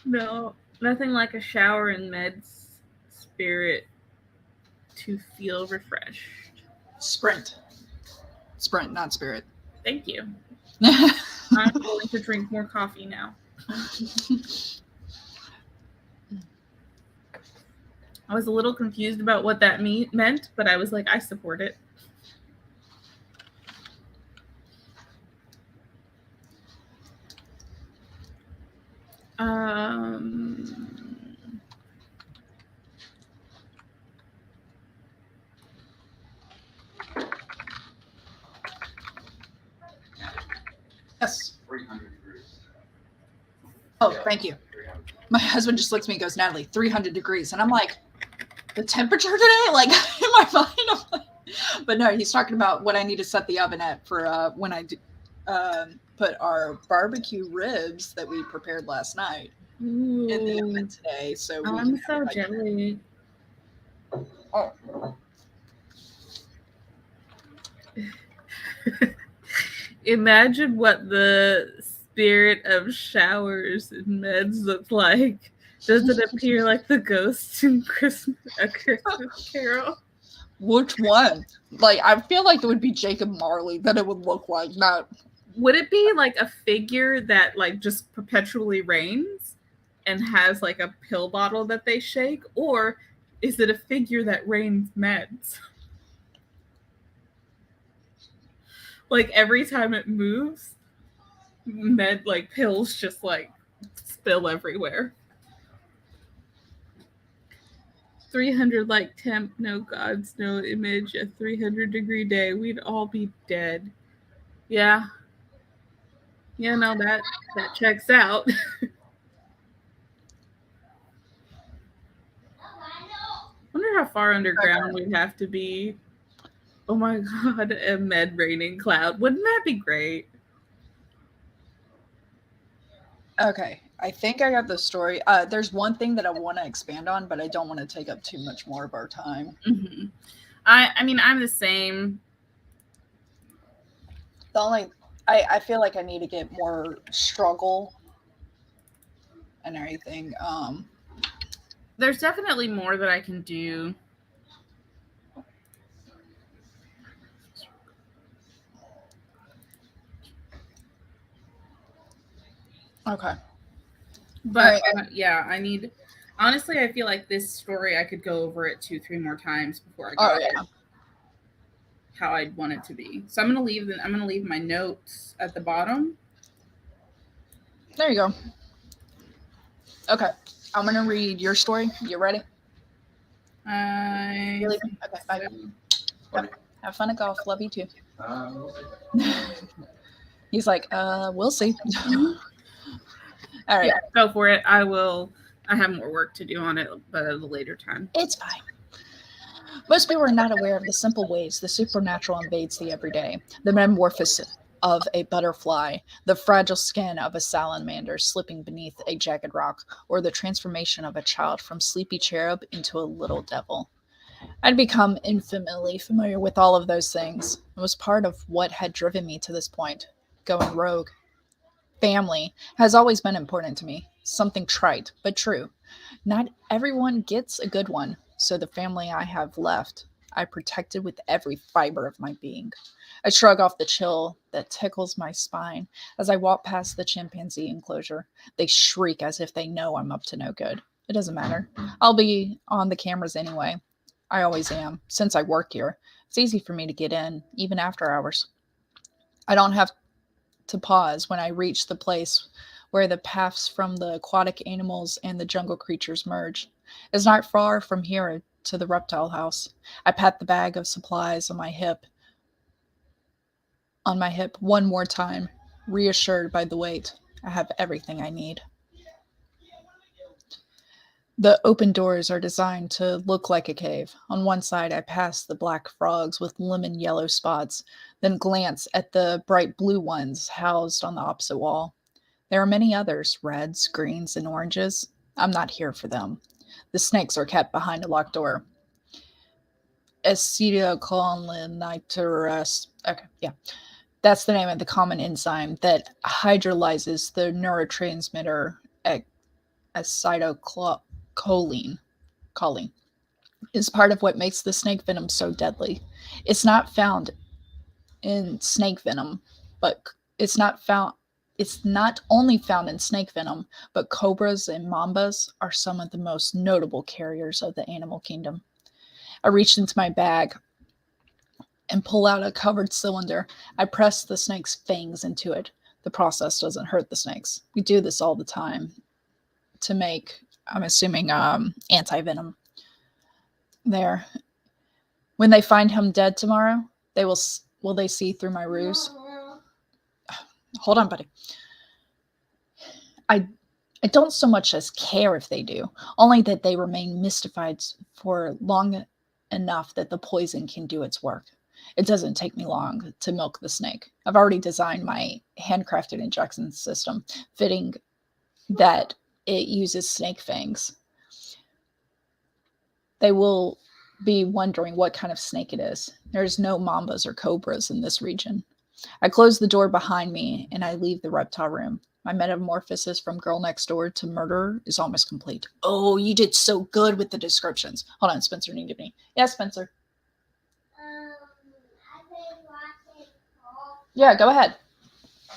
S2: No, nothing like a shower and meds spirit to feel refreshed.
S1: Sprint, not spirit.
S2: Thank you. I'm going to drink more coffee now. I was a little confused about what that meant, but I was like, I support it.
S1: Yes. 300 degrees. Oh, thank you. My husband just looks at me and goes, Natalie, 300 degrees. And I'm like, the temperature today? Like, in my mind, I'm like, but no, he's talking about what I need to set the oven at for when I put our barbecue ribs that we prepared last night in the
S2: Ooh,
S1: oven today, so we can
S2: I'm
S1: have
S2: so
S1: like.
S2: jelly.
S1: Oh,
S2: Imagine what the spirit of showers and meds look like. Does it appear like the ghost in A Christmas Carol?
S1: which one? Like, I feel like it would be Jacob Marley that it would look like, not.
S2: Would it be like a figure that like just perpetually rains and has like a pill bottle that they shake, or is it a figure that rains meds? Like every time it moves, med like pills just like spill everywhere. 300 like temp, no gods, no image, a 300-degree day, we'd all be dead. Yeah. Yeah, no, that checks out. Wonder how far underground we'd have to be. Oh my god, a med raining cloud. Wouldn't that be great?
S1: Okay, I think I got the story. There's one thing that I want to expand on, but I don't want to take up too much more of our time.
S2: Mm-hmm. I mean, I'm the same.
S1: The only I feel like I need to get more struggle and everything.
S2: There's definitely more that I can do.
S1: Okay.
S2: But yeah, I need. Honestly, I feel like this story I could go over it 2-3 more times before I got how I'd want it to be. So I'm gonna leave my notes at the bottom.
S1: There you go. Okay, I'm gonna read your story. You ready?
S2: I
S1: Okay, bye.
S2: so.
S1: Have fun at golf. Love you too. He's like, we'll see. All right.
S2: Yeah, go for it. I will. I have more work to do on it, but at a later time.
S1: It's fine. Most people are not aware of the simple ways the supernatural invades the everyday. The metamorphosis of a butterfly, the fragile skin of a salamander slipping beneath a jagged rock, or the transformation of a child from sleepy cherub into a little devil. I'd become infinitely familiar with all of those things. It was part of what had driven me to this point, going rogue. Family has always been important to me, something trite, but true. Not everyone gets a good one, so the family I have left, I protected with every fiber of my being. I shrug off the chill that tickles my spine as I walk past the chimpanzee enclosure. They shriek as if they know I'm up to no good. It doesn't matter. I'll be on the cameras anyway. I always am. Since I work here, it's easy for me to get in, even after hours. I don't have to pause when I reach the place where the paths from the aquatic animals and the jungle creatures merge. It's not far from here to the reptile house. I pat the bag of supplies on my hip one more time, reassured by the weight. I have everything I need. The open doors are designed to look like a cave. On one side, I pass the black frogs with lemon yellow spots, then glance at the bright blue ones housed on the opposite wall. There are many others, reds, greens, and oranges. I'm not here for them. The snakes are kept behind a locked door. Acetylcholinesterase. Okay, yeah. That's the name of the common enzyme that hydrolyzes the neurotransmitter acetylcholine. Choline is part of what makes the snake venom so deadly. It's not found in snake venom, but it's not found it's not only found in snake venom, but cobras and mambas are some of the most notable carriers of the animal kingdom. I reach into my bag and pull out a covered cylinder. I press the snake's fangs into it. The process doesn't hurt the snakes. We do this all the time to make, I'm assuming, anti-venom. There. When they find him dead tomorrow, will they see through my ruse? Hold on, buddy. I don't so much as care if they do, only that they remain mystified for long enough that the poison can do its work. it doesn't take me long to milk the snake. I've already designed my handcrafted injection system fitting that it uses snake fangs. They will be wondering what kind of snake it is. There's no mambas or cobras in this region. I close the door behind me and I leave the reptile room. My metamorphosis from girl next door to murderer is almost complete. Oh, you did so good with the descriptions. Hold on, Spencer needed me. Yeah, Spencer.
S3: I've been watching all
S1: Yeah, go ahead.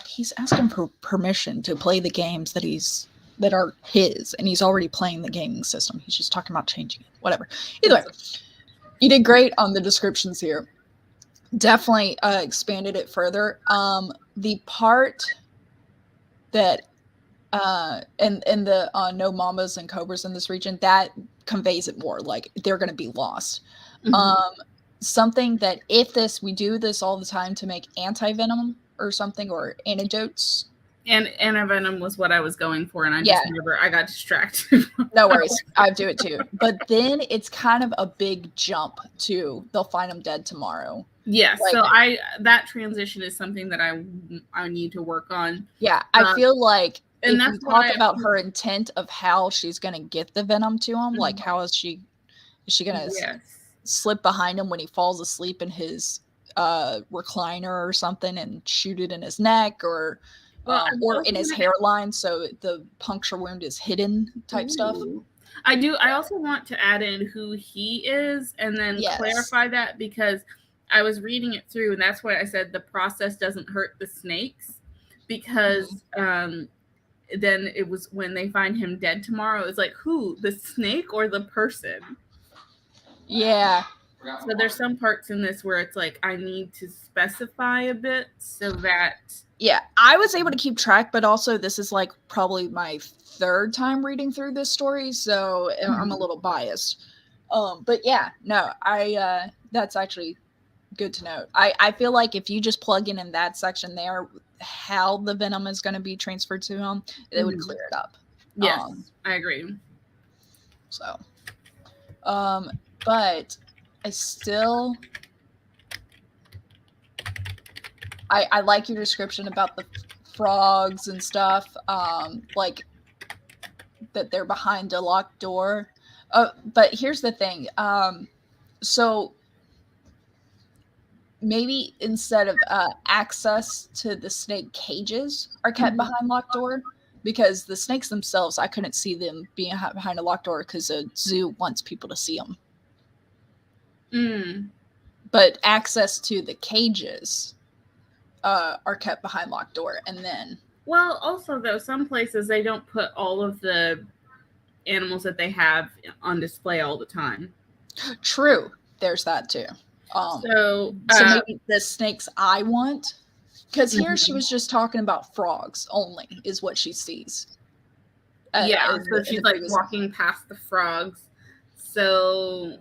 S1: He's asking for permission to play the games that are his, and he's already playing the gaming system. He's just talking about changing it. Whatever. Either way, you did great on the descriptions here. Definitely expanded it further. The part that and the no mamas and cobras in this region, that conveys it more. Like they're going to be lost.
S2: Mhm.
S1: Something that if we do this all the time to make anti-venom or something, or antidotes.
S2: And antivenom was what I was going for, and I got distracted.
S1: No worries, I do it too. But then it's kind of a big jump to they'll find him dead tomorrow.
S2: Yes, so that transition is something that I need to work on.
S1: Yeah, I feel like
S2: and
S1: if
S2: that's
S1: you talk about her intent of how she's going to get the venom to him, like how is she going to slip behind him when he falls asleep in his recliner or something and shoot it in his neck or in his hairline so the puncture wound is hidden type stuff.
S2: I also want to add in who he is and then clarify that, because I was reading it through and that's why I said the process doesn't hurt the snakes, because then it was when they find him dead tomorrow, it's like, who, the snake or the person?
S1: Yeah.
S2: So there's some parts in this where it's like I need to specify a bit so that.
S1: Yeah, I was able to keep track, but also this is like probably my third time reading through this story, so I'm a little biased. But yeah, no, that's actually good to note. I feel like if you just plug in that section there how the venom is going to be transferred to him, it would clear it up.
S2: Yes, I agree.
S1: So, but I still, I like your description about the frogs and stuff, like that they're behind a locked door. But here's the thing. So maybe instead of access to the snake cages are kept behind locked door, because the snakes themselves, I couldn't see them being behind a locked door because a zoo wants people to see them. But access to the cages are kept behind locked door. And then,
S2: well, also though, some places they don't put all of the animals that they have on display all the time.
S1: True, there's that too. So maybe the snakes I want, because here she was just talking about frogs only is what she sees.
S2: So she's like walking past the frogs. So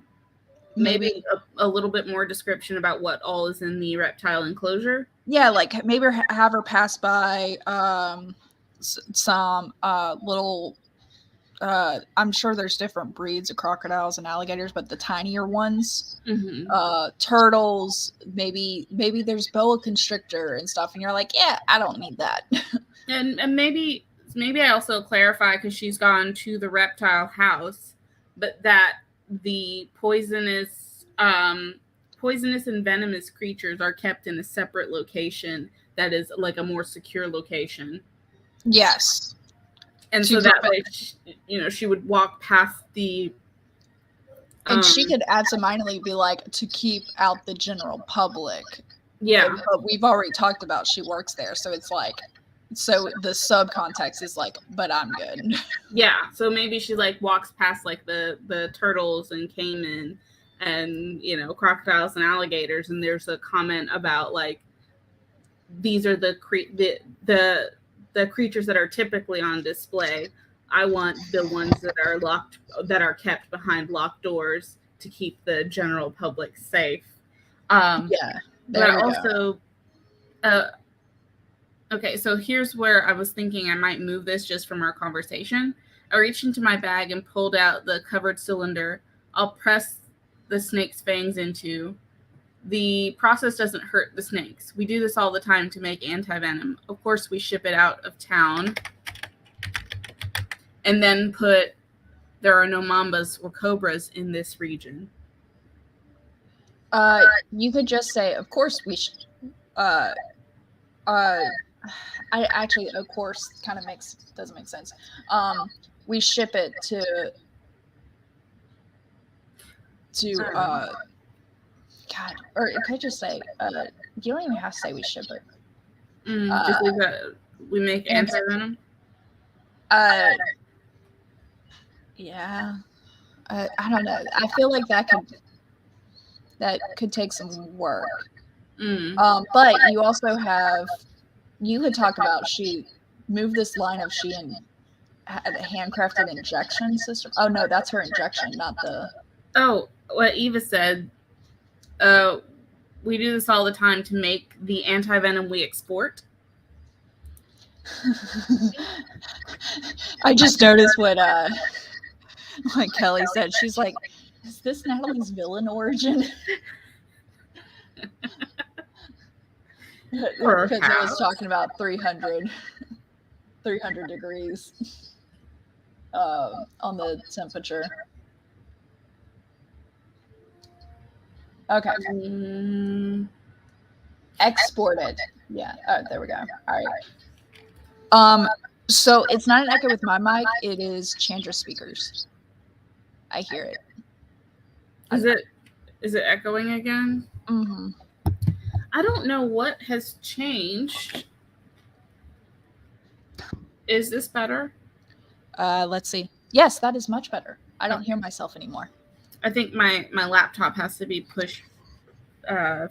S2: maybe a little bit more description about what all is in the reptile enclosure.
S1: Yeah, like maybe have her pass by some little, I'm sure there's different breeds of crocodiles and alligators, but the tinier ones, turtles, maybe there's boa constrictor and stuff, and you're like, yeah, I don't need that.
S2: and maybe I also clarify, because she's gone to the reptile house, but that the poisonous and venomous creatures are kept in a separate location that is like a more secure location.
S1: Yes.
S2: And so that way, she would walk past the.
S1: And she could absentmindedly be like, to keep out the general public.
S2: Yeah.
S1: But we've already talked about she works there. So it's like, so the subcontext is like, but I'm good.
S2: Yeah. So maybe she like walks past like the turtles and caiman and, crocodiles and alligators. And there's a comment about like, these are the creatures that are typically on display. I want the ones that are kept behind locked doors to keep the general public safe. But also, okay, so here's where I was thinking I might move this just from our conversation. I reached into my bag and pulled out the covered cylinder. I'll press the snake's fangs into. The process doesn't hurt the snakes. We do this all the time to make anti-venom. Of course, we ship it out of town and then there are no mambas or cobras in this region.
S1: You could just say, of course we should. I actually, of course, kind of doesn't make sense. We ship it to God, or it could just say, you don't even have to say we ship it.
S2: Just leave that. We make anti-venom.
S1: Yeah. I don't know. I feel like that could take some work. But you also you could talk about move this line of she and had a handcrafted injection system. Oh no, that's her injection, not the.
S2: Oh, what Eva said. We do this all the time to make the anti-venom we export.
S1: I just noticed what Kelly said. She's like, is this Natalie's villain origin? Because I was talking about 300 degrees on the temperature. Okay. Exported. Yeah. Oh, there we go. All right. So it's not an echo with my mic. It is Chandra speakers. I hear it.
S2: Is it echoing again?
S1: Mm-hmm.
S2: I don't know what has changed. Is this better?
S1: Let's see. Yes, that is much better. I don't hear myself anymore.
S2: I think my laptop has to be pushed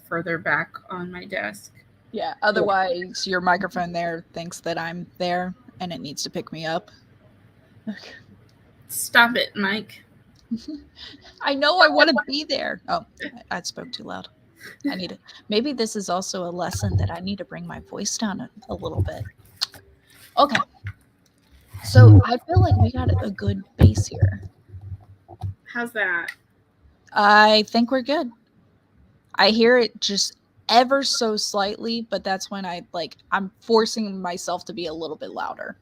S2: further back on my desk.
S1: Yeah, otherwise your microphone there thinks that I'm there and it needs to pick me up.
S2: Stop it, Mike.
S1: I know I want to be there. Oh, I spoke too loud. Maybe this is also a lesson that I need to bring my voice down a little bit. Okay. So I feel like we got a good base here.
S2: How's that?
S1: I think we're good. I hear it just ever so slightly, but that's when I'm forcing myself to be a little bit louder.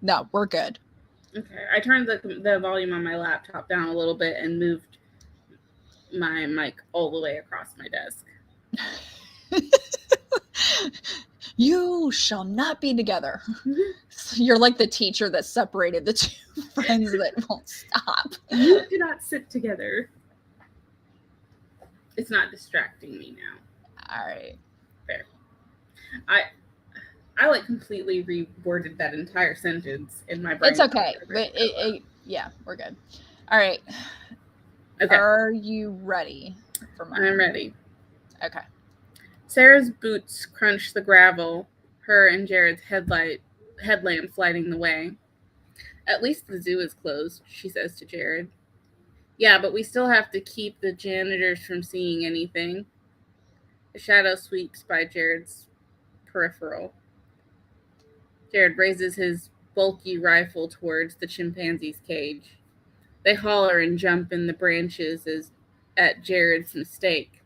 S1: No, we're good.
S2: Okay, I turned the volume on my laptop down a little bit and moved my mic all the way across my desk.
S1: You shall not be together. You're like the teacher that separated the two friends that won't stop.
S2: You do not sit together. It's not distracting me now.
S1: All right.
S2: Fair. I completely reworded that entire sentence in my brain.
S1: It's okay. But yeah, we're good. All right.
S2: Okay.
S1: Are you ready for mine?
S2: I'm ready.
S1: Okay.
S2: Sarah's boots crunch the gravel, her and Jared's headlamps lighting the way. At least the zoo is closed, she says to Jared. Yeah, but we still have to keep the janitors from seeing anything. A shadow sweeps by Jared's peripheral. Jared raises his bulky rifle towards the chimpanzee's cage. They holler and jump in the branches at Jared's mistake.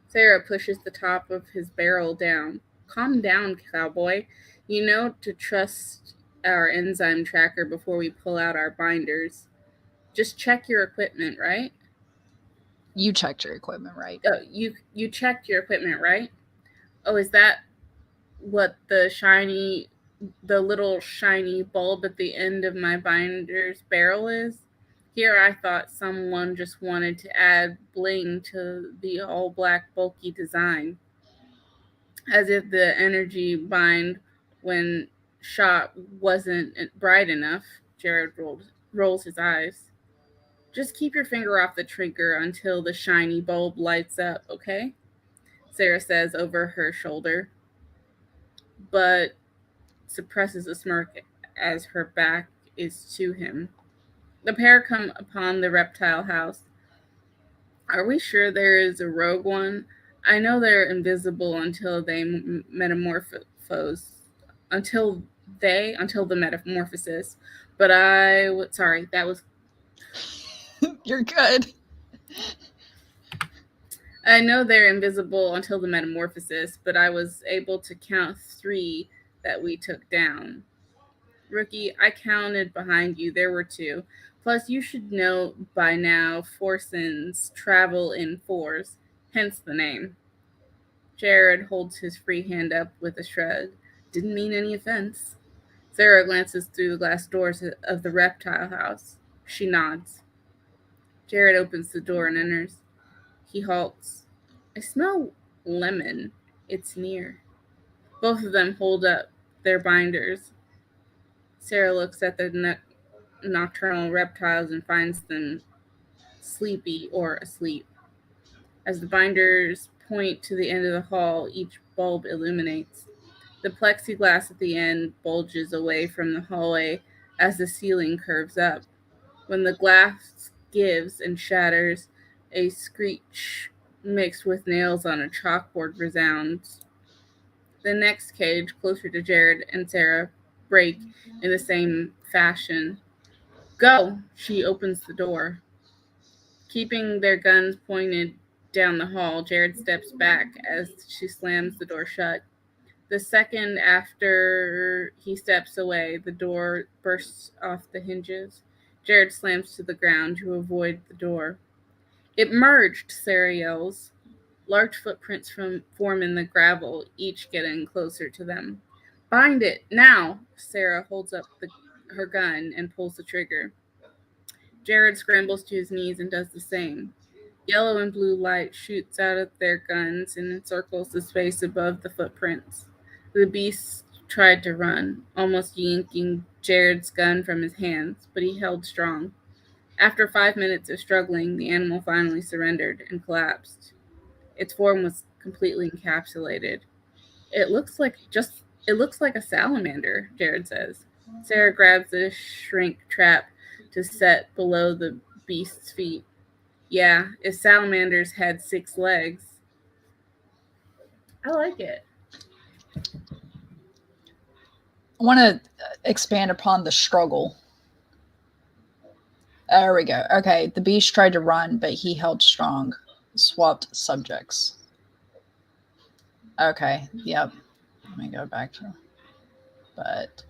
S2: Sarah pushes the top of his barrel down. Calm down, cowboy. You know to trust our enzyme tracker before we pull out our binders. Just check your equipment, right?
S1: You checked your equipment, right?
S2: Oh, you checked your equipment, right? Oh, is that what the little shiny bulb at the end of my binder's barrel is? Here I thought someone just wanted to add bling to the all-black bulky design. As if the energy bind when shot wasn't bright enough, Jared rolls his eyes. Just keep your finger off the trigger until the shiny bulb lights up, okay? Sarah says over her shoulder, but suppresses a smirk as her back is to him. The pair come upon the reptile house. Are we sure there is a rogue one? I know they're invisible until they metamorphose. Until the metamorphosis. But sorry, that was...
S1: You're good.
S2: I know they're invisible until the metamorphosis, but I was able to count 3 that we took down. Rookie, I counted behind you. There were 2. Plus, you should know by now Forsons travel in 4s, hence the name. Jared holds his free hand up with a shrug. Didn't mean any offense. Sarah glances through the glass doors of the reptile house. She nods. Jared opens the door and enters. He halts. I smell lemon. It's near. Both of them hold up their binders. Sarah looks at the nocturnal reptiles and finds them sleepy or asleep. As the binders point to the end of the hall, each bulb illuminates. The plexiglass at the end bulges away from the hallway as the ceiling curves up. When the glass gives and shatters, a screech mixed with nails on a chalkboard resounds. The next cage, closer to Jared and Sarah, break in the same fashion. Go! She opens the door. Keeping their guns pointed down the hall, Jared steps back as she slams the door shut. The second after he steps away, the door bursts off the hinges. Jared slams to the ground to avoid the door. It merged, Sarah yells. Large footprints form in the gravel, each getting closer to them. Bind it, now! Sarah holds up her gun and pulls the trigger. Jared scrambles to his knees and does the same. Yellow and blue light shoots out of their guns and encircles the space above the footprints. The beast tried to run, almost yanking Jared's gun from his hands, but he held strong. After 5 minutes of struggling, the animal finally surrendered and collapsed. Its form was completely encapsulated. It looks like a salamander, Jared says. Sarah grabs the shrink trap to set below the beast's feet. Yeah, if salamanders had 6 legs. I like it.
S1: I want to expand upon the struggle. There we go. Okay, the beast tried to run, but he held strong. Swapped subjects. Okay, yep. Let me go back to... But...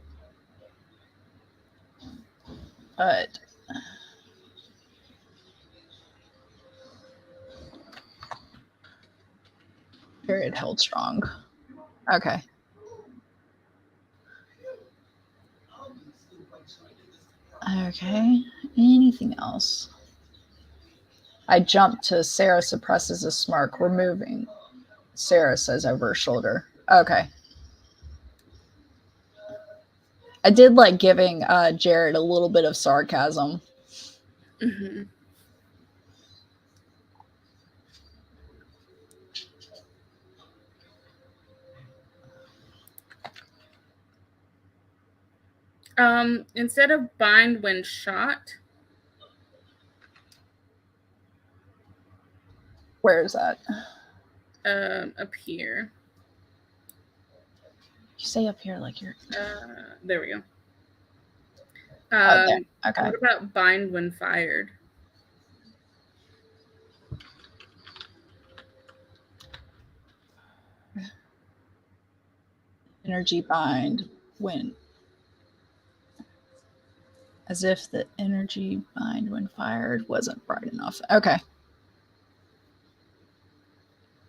S1: Period held strong. Okay. Okay. Anything else? I jump to Sarah suppresses a smirk. We're moving. Sarah says over her shoulder. Okay. I did like giving Jared a little bit of sarcasm.
S2: Mm-hmm. Instead of bind when shot.
S1: Where is that?
S2: Up here.
S1: You say up here like you're...
S2: There we go.
S1: there. Okay.
S2: What about bind when fired?
S1: Energy bind when... As if the energy bind when fired wasn't bright enough. Okay.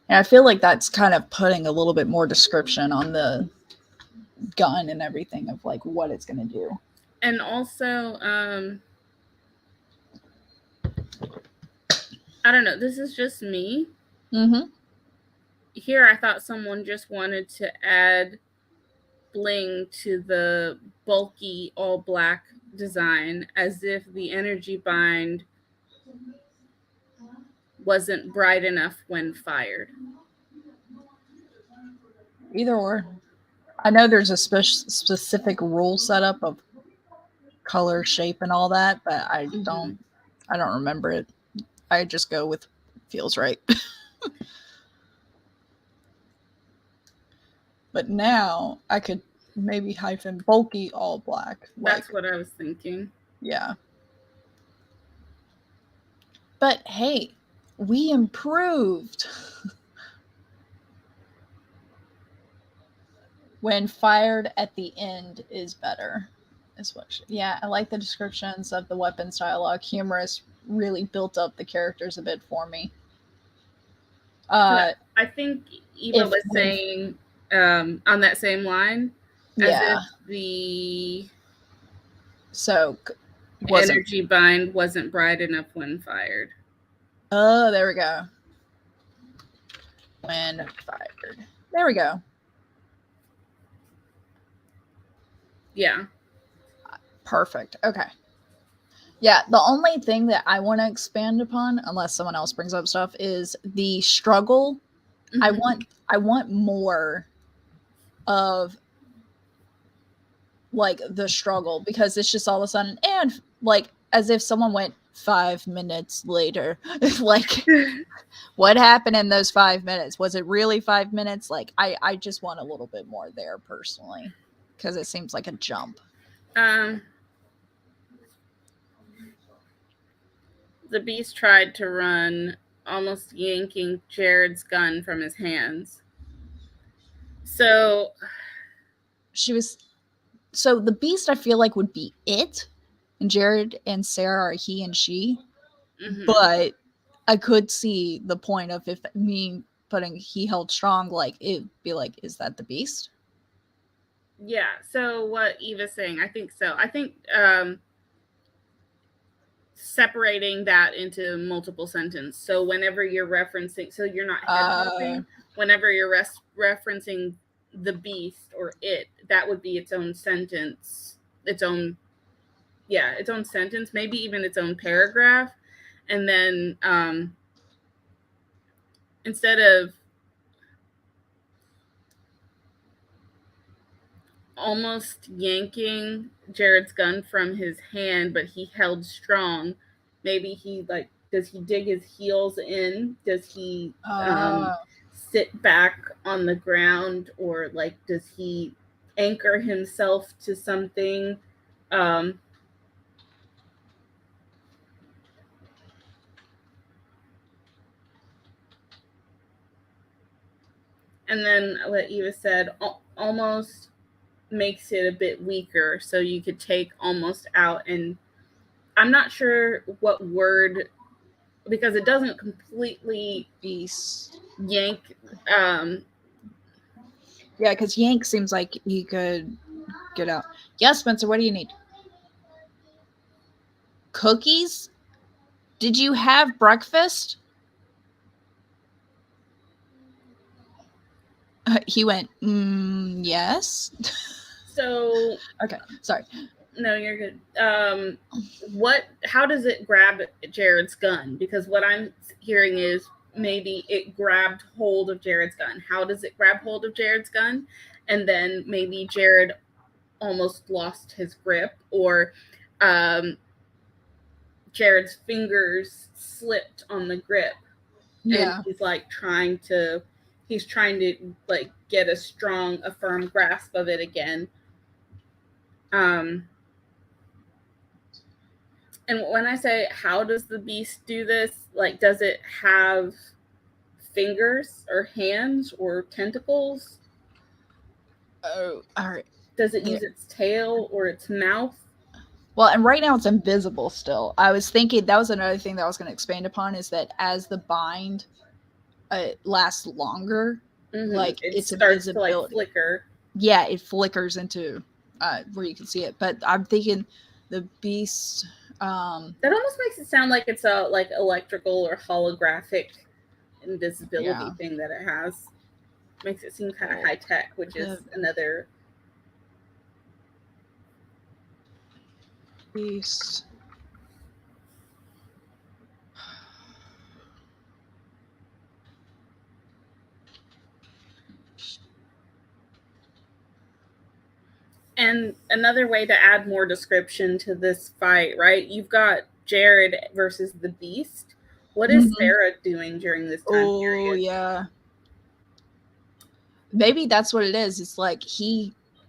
S1: And I feel like that's kind of putting a little bit more description on the gun and everything of like what it's going to do.
S2: And also, I don't know. This is just me.
S1: Mm-hmm.
S2: Here, I thought someone just wanted to add bling to the bulky all black design, as if the energy bind wasn't bright enough when fired.
S1: Either or. I know there's a specific rule setup of color, shape, and all that, but I don't remember it. I just go with feels right. But now I could maybe hyphen bulky all black.
S2: That's what I was thinking.
S1: Yeah. But hey, We improved. When fired at the end is better. Is what yeah, I like the descriptions of the weapons dialogue. Humorous, really built up the characters a bit for me.
S2: I think Eva
S1: If
S2: was saying on that same line, as
S1: yeah,
S2: if the
S1: so wasn't.
S2: energy bind wasn't bright enough when fired.
S1: Oh, there we go. When fired. There we go.
S2: Yeah.
S1: Perfect. Okay. Yeah, the only thing that I want to expand upon, unless someone else brings up stuff, is the struggle.
S2: Mhm.
S1: I want more of like the struggle, because it's just all of a sudden, and like as if someone went 5 minutes later. Like what happened in those 5 minutes? Was it really 5 minutes? Like I just want a little bit more there personally, because it seems like a jump.
S2: The beast tried to run, almost yanking Jared's gun from his hands. So
S1: She was so the beast, I feel like, would be it, and Jared and Sarah are he and she.
S2: mhm.
S1: But I could see the point of if me putting he held strong, like it'd be like, is that the beast?
S2: Yeah, so what Eva's saying, I think so. I think separating that into multiple sentence. So whenever you're referencing, so you're not head hopping, whenever you're referencing the beast or it, that would be its own sentence, its own sentence, maybe even its own paragraph. And then instead of almost yanking Jared's gun from his hand, but he held strong, maybe he like, does he dig his heels in? Does he sit back on the ground, or like does he anchor himself to something? And then what Eva said, almost makes it a bit weaker, so you could take almost out, and I'm not sure what word, because it doesn't completely
S1: beast
S2: yank.
S1: Yeah, because yank seems like he could get out. Yes, Spencer, what do you need? Cookies? Did you have breakfast? He went, yes.
S2: So
S1: okay, sorry.
S2: No, you're good. How does it grab Jared's gun? Because what I'm hearing is maybe it grabbed hold of Jared's gun. How does it grab hold of Jared's gun? And then maybe Jared almost lost his grip, or Jared's fingers slipped on the grip,
S1: Yeah,
S2: and he's trying to like get a firm grasp of it again. And when I say, how does the beast do this? Like, does it have fingers or hands or tentacles?
S1: oh, all right.
S2: Does it use its tail or its mouth?
S1: Well, and right now it's invisible still. I was thinking that was another thing that I was going to expand upon, is that as the bind lasts longer, like
S2: It
S1: its
S2: starts
S1: invisibility,
S2: to like flicker.
S1: Yeah, it flickers into where you can see it. But I'm thinking the beast.
S2: That almost makes it sound like it's a like electrical or holographic invisibility thing that it has. Makes it seem kind of high tech, which is another
S1: beast.
S2: And another way to add more description to this fight, right? You've got Jared versus the beast. What is Sarah doing during this time period?
S1: Oh, yeah. Maybe that's what it is. It's like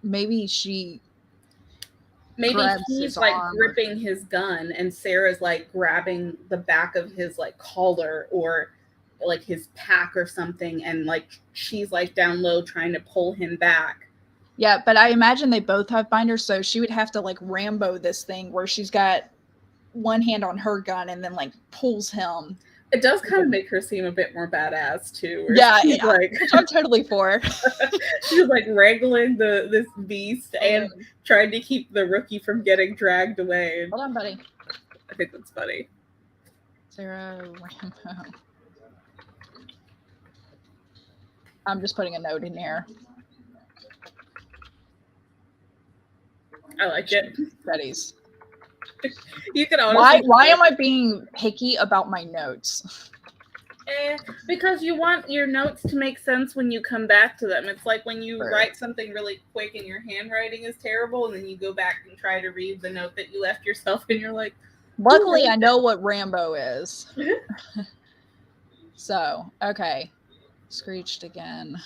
S1: maybe she
S2: Maybe
S1: grabs
S2: he's
S1: his
S2: like
S1: arm.
S2: gripping his gun and Sarah's like grabbing the back of his like collar or like his pack or something, and like she's like down low trying to pull him back.
S1: Yeah, but I imagine they both have binders, so she would have to like Rambo this thing where she's got one hand on her gun and then like pulls him.
S2: It does kind of make her seem a bit more badass too.
S1: Yeah,
S2: she's
S1: yeah,
S2: like
S1: which I'm totally for.
S2: she's like wrangling this beast and trying to keep the rookie from getting dragged away.
S1: Hold on, buddy.
S2: I think that's funny.
S1: Sarah Rambo. I'm just putting a note in here.
S2: I like it.
S1: Readies.
S2: You can honestly
S1: why am I being picky about my notes?
S2: Because you want your notes to make sense when you come back to them. It's like when you write something really quick and your handwriting is terrible, and then you go back and try to read the note that you left yourself, and you're like,
S1: luckily I know what Rambo is. So, okay. Screeched again.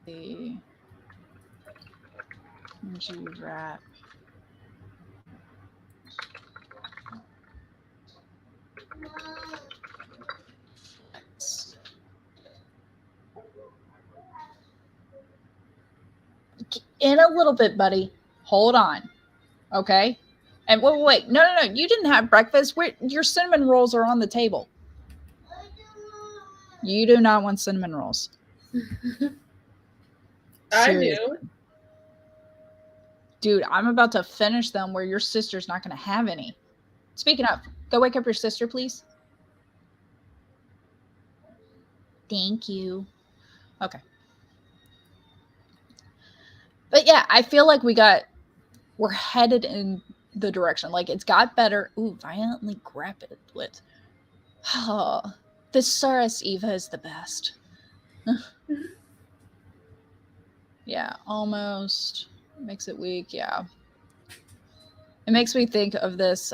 S1: The G-Wrap. In a little bit, buddy. Hold on. Okay? And wait. No. You didn't have breakfast. Your cinnamon rolls are on the table. You do not want cinnamon rolls.
S2: I do.
S1: Dude, I'm about to finish them where your sister's not going to have any. Speaking of, go wake up your sister, please. Thank you. Okay. But yeah, I feel like we're headed in the direction. Like, it's got better. Ooh, violently grappled with. Oh, Thesaurus Eva is the best. Yeah, almost. Makes it weak, yeah. It makes me think of this.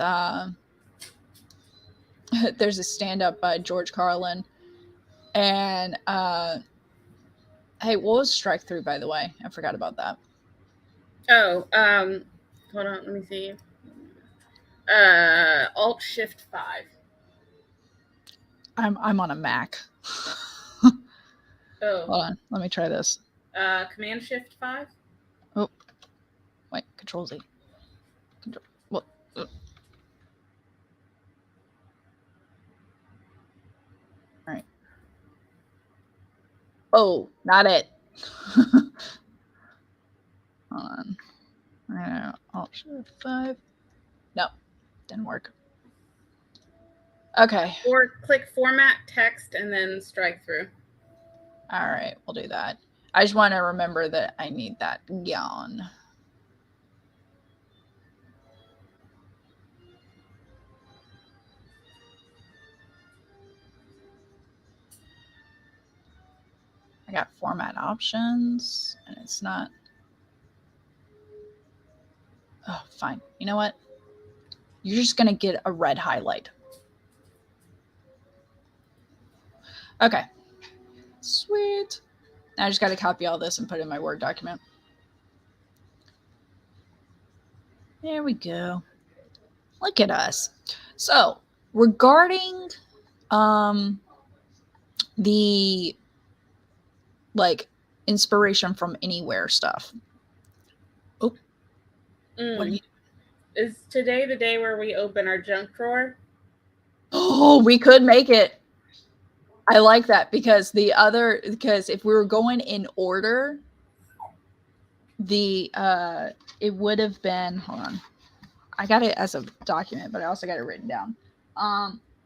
S1: There's a stand-up by George Carlin. And, hey, what was strike through, by the way? I forgot about that.
S2: Oh, hold on, let me see. Alt-Shift-5.
S1: I'm on a Mac.
S2: Oh.
S1: Hold on, let me try this.
S2: Command-Shift-5?
S1: Oh, wait, Control-Z. What? All right. Oh, not it. Hold on. Alt-Shift-5. No, didn't work. Okay.
S2: Or click Format Text and then strike through.
S1: All right, we'll do that. I just want to remember that I need that gone. I got format options, and it's not. Oh, fine. You know what? You're just going to get a red highlight. Okay. Sweet. Now I just got to copy all this and put it in my Word document. There we go. Look at us. So, regarding the like inspiration from anywhere stuff. Oh. What are you...
S2: Is today the day where we open our junk drawer?
S1: Oh, we could make it. I like that because if we were going in order, it would have been, hold on. I got it as a document, but I also got it written down.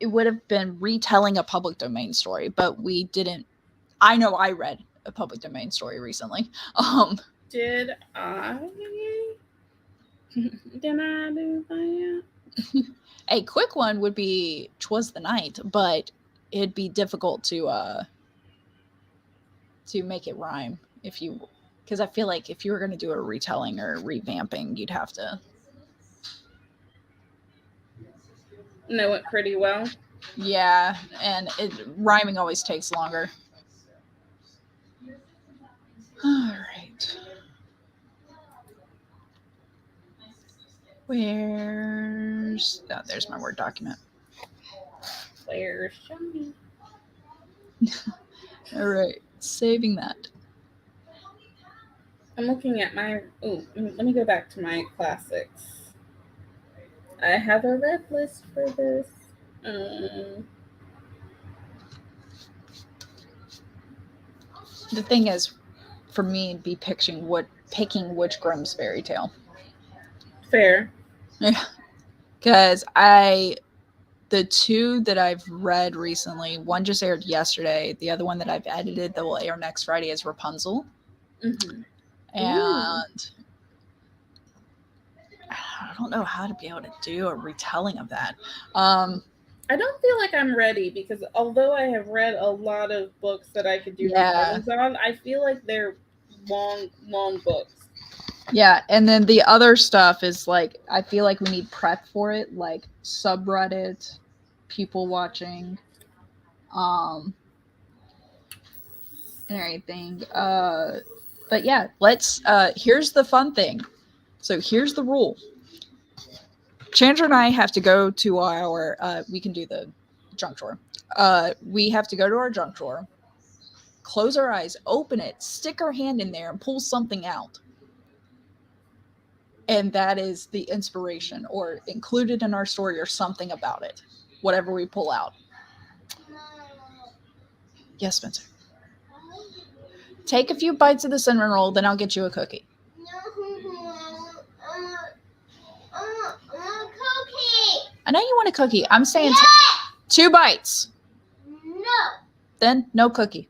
S1: It would have been retelling a public domain story, but we didn't. I know I read a public domain story recently.
S2: Did I? Did I do that?
S1: A quick one would be "'Twas the Night," but it'd be difficult to make it rhyme because I feel like if you were going to do a retelling or revamping, you'd have to
S2: know it pretty well.
S1: Yeah, and rhyming always takes longer. All right. There's my Word document.
S2: Where's Johnny?
S1: All right. Saving that.
S2: I'm looking at my. Oh, let me go back to my classics. I have a red list for this.
S1: The thing is, for me, it'd be picking which Grimm's fairy tale.
S2: Fair.
S1: Yeah. Because the two that I've read recently, one just aired yesterday. The other one that I've edited that will air next Friday is Rapunzel.
S2: Mm-hmm.
S1: And I don't know how to be able to do a retelling of that.
S2: I don't feel like I'm ready because although I have read a lot of books that I could do retellings on, I feel like they're long books.
S1: Yeah, and then the other stuff is like I feel like we need prep for it, like subreddit, people watching, and everything. But yeah, let's. Here's the fun thing. So here's the rule. Chandra and I have to go to our. We can do the junk drawer. We have to go to our junk drawer, close our eyes, open it, stick our hand in there, and pull something out. And that is the inspiration or included in our story or something about it, whatever we pull out. Yes, Spencer. Take a few bites of the cinnamon roll, then I'll get you a cookie. I know you want a cookie. I'm saying 2 bites.
S3: No.
S1: Then no cookie.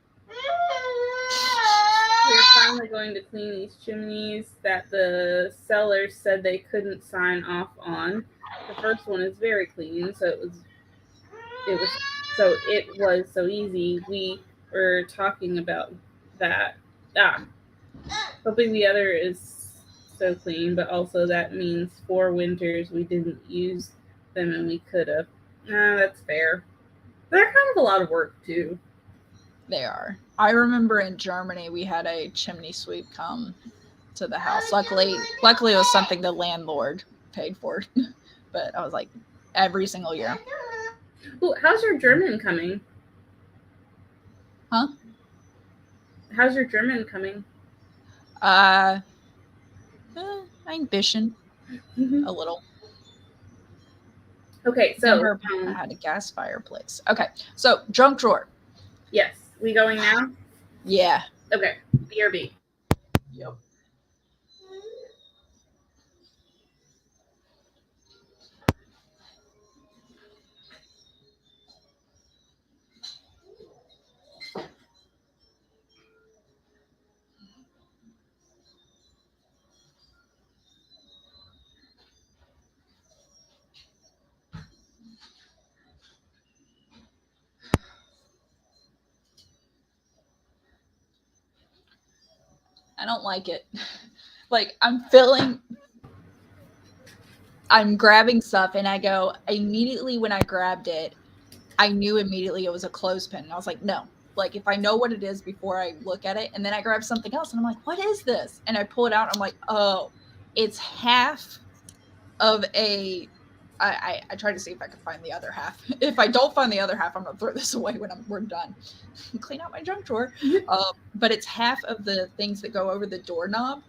S2: We're finally going to clean these chimneys that the sellers said they couldn't sign off on. The first one is very clean, so it was so easy. We were talking about that. Hoping the other is so clean, but also that means 4 winters we didn't use them and we could have. That's fair. They're kind of a lot of work too.
S1: They are. I remember in Germany we had a chimney sweep come to the house. Luckily it was something the landlord paid for. But I was like, every single year.
S2: Ooh, how's your German coming?
S1: Huh?
S2: How's your German coming?
S1: I'm bitching a little.
S2: Okay, so
S1: I had a gas fireplace. Okay, so junk drawer.
S2: Yes, we going now?
S1: Yeah.
S2: Okay, BRB.
S1: Yep. I don't like it. Like I'm grabbing stuff and I go immediately when I grabbed it, I knew immediately it was a clothespin. And I was like, no. Like if I know what it is before I look at it, and then I grab something else and I'm like, what is this? And I pull it out and I'm like, oh, it's half of a I try to see if I can find the other half. If I don't find the other half, I'm gonna throw this away when we're done. Clean out my junk drawer. But it's half of the things that go over the doorknob,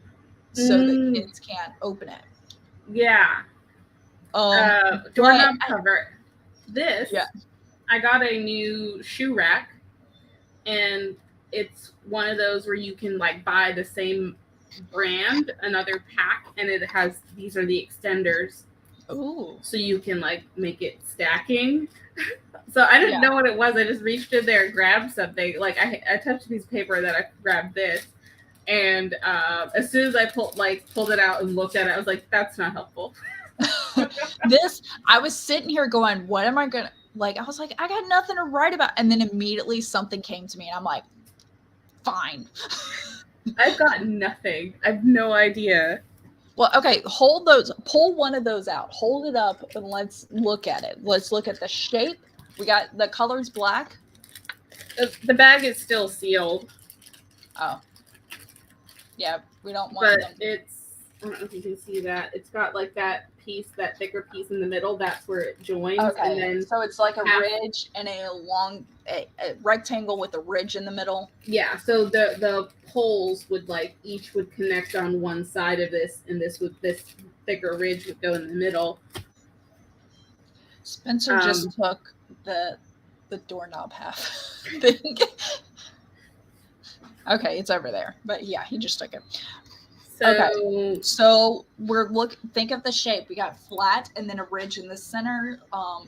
S1: so that kids can't open it.
S2: Yeah. Doorknob cover. This. Yeah. I got a new shoe rack, and it's one of those where you can like buy the same brand, another pack, and it has these are the extenders.
S1: Ooh.
S2: So you can like make it stacking. So I didn't know what it was. I just reached in there and grabbed something. Like I touched a piece of paper, that I grabbed this, and as soon as I pulled it out and looked at it, I was like, "That's not helpful."
S1: I was sitting here going, "What am I gonna like?" I was like, "I got nothing to write about," and then immediately something came to me, and I'm like, "Fine."
S2: I've got nothing. I have no idea.
S1: Well, okay, pull one of those out. Hold it up and let's look at it. Let's look at the shape. We got the color's black.
S2: The bag is still sealed.
S1: Oh. Yeah, we don't want
S2: but
S1: them.
S2: it's, I don't know if you can see that. It's got like that piece, that thicker piece in the middle. That's where it joins, and
S1: Okay,
S2: then
S1: so it's like a
S2: half-
S1: ridge and a rectangle with a ridge in the middle.
S2: yeah. So the poles would like each would connect on one side of this, and this thicker ridge would go in the middle.
S1: Spencer just took the doorknob half thing. Okay, it's over there. But yeah, he just took it.
S2: So,
S1: okay. So think of the shape. We got flat and then a ridge in the center.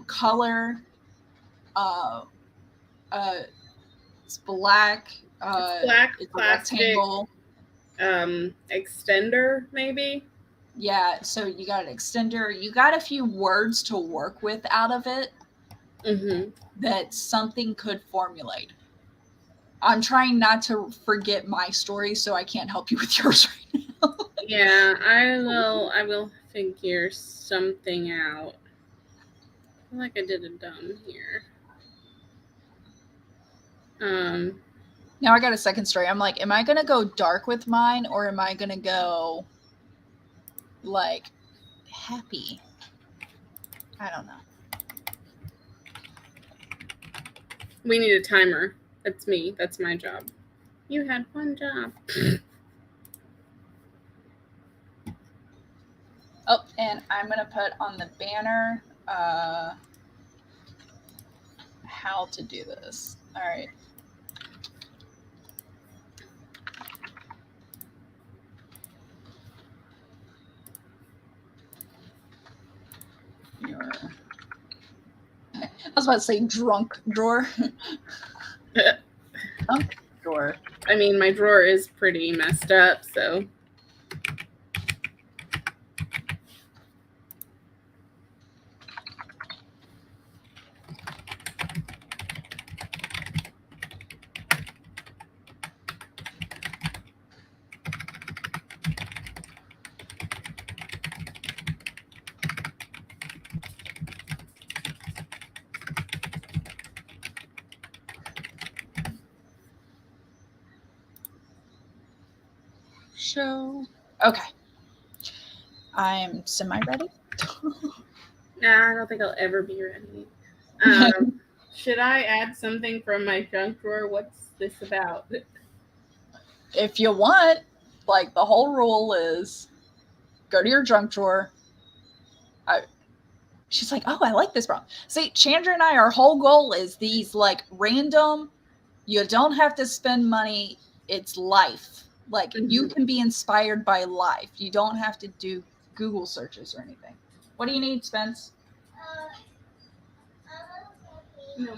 S1: Color. It's black.
S2: It's black
S1: it's
S2: plastic.
S1: A rectangle.
S2: Extender maybe.
S1: Yeah. So you got an extender. You got a few words to work with out of it.
S2: Mm-hmm.
S1: That something could formulate. I'm trying not to forget my story, so I can't help you with yours right now.
S2: Yeah, I will figure something out. I feel like I did it dumb here.
S1: Now I got a second story. I'm like, am I gonna go dark with mine, or am I gonna go like happy? I don't know.
S2: We need a timer. That's me. That's my job. You had one job.
S1: Oh, and I'm gonna put on the banner how to do this. All right. I was about to say drunk drawer. Drunk drawer.
S2: I mean, my drawer is pretty messed up, so.
S1: Show. Okay. I'm semi-ready.
S2: Nah, I don't think I'll ever be ready. Should I add something from my junk drawer? What's this about?
S1: If you want, like the whole rule is go to your junk drawer. She's like, oh, I like this problem. See, Chandra and I, our whole goal is these like random, you don't have to spend money. It's life. Like you can be inspired by life. You don't have to do Google searches or anything. What do you need, Spence?
S2: No.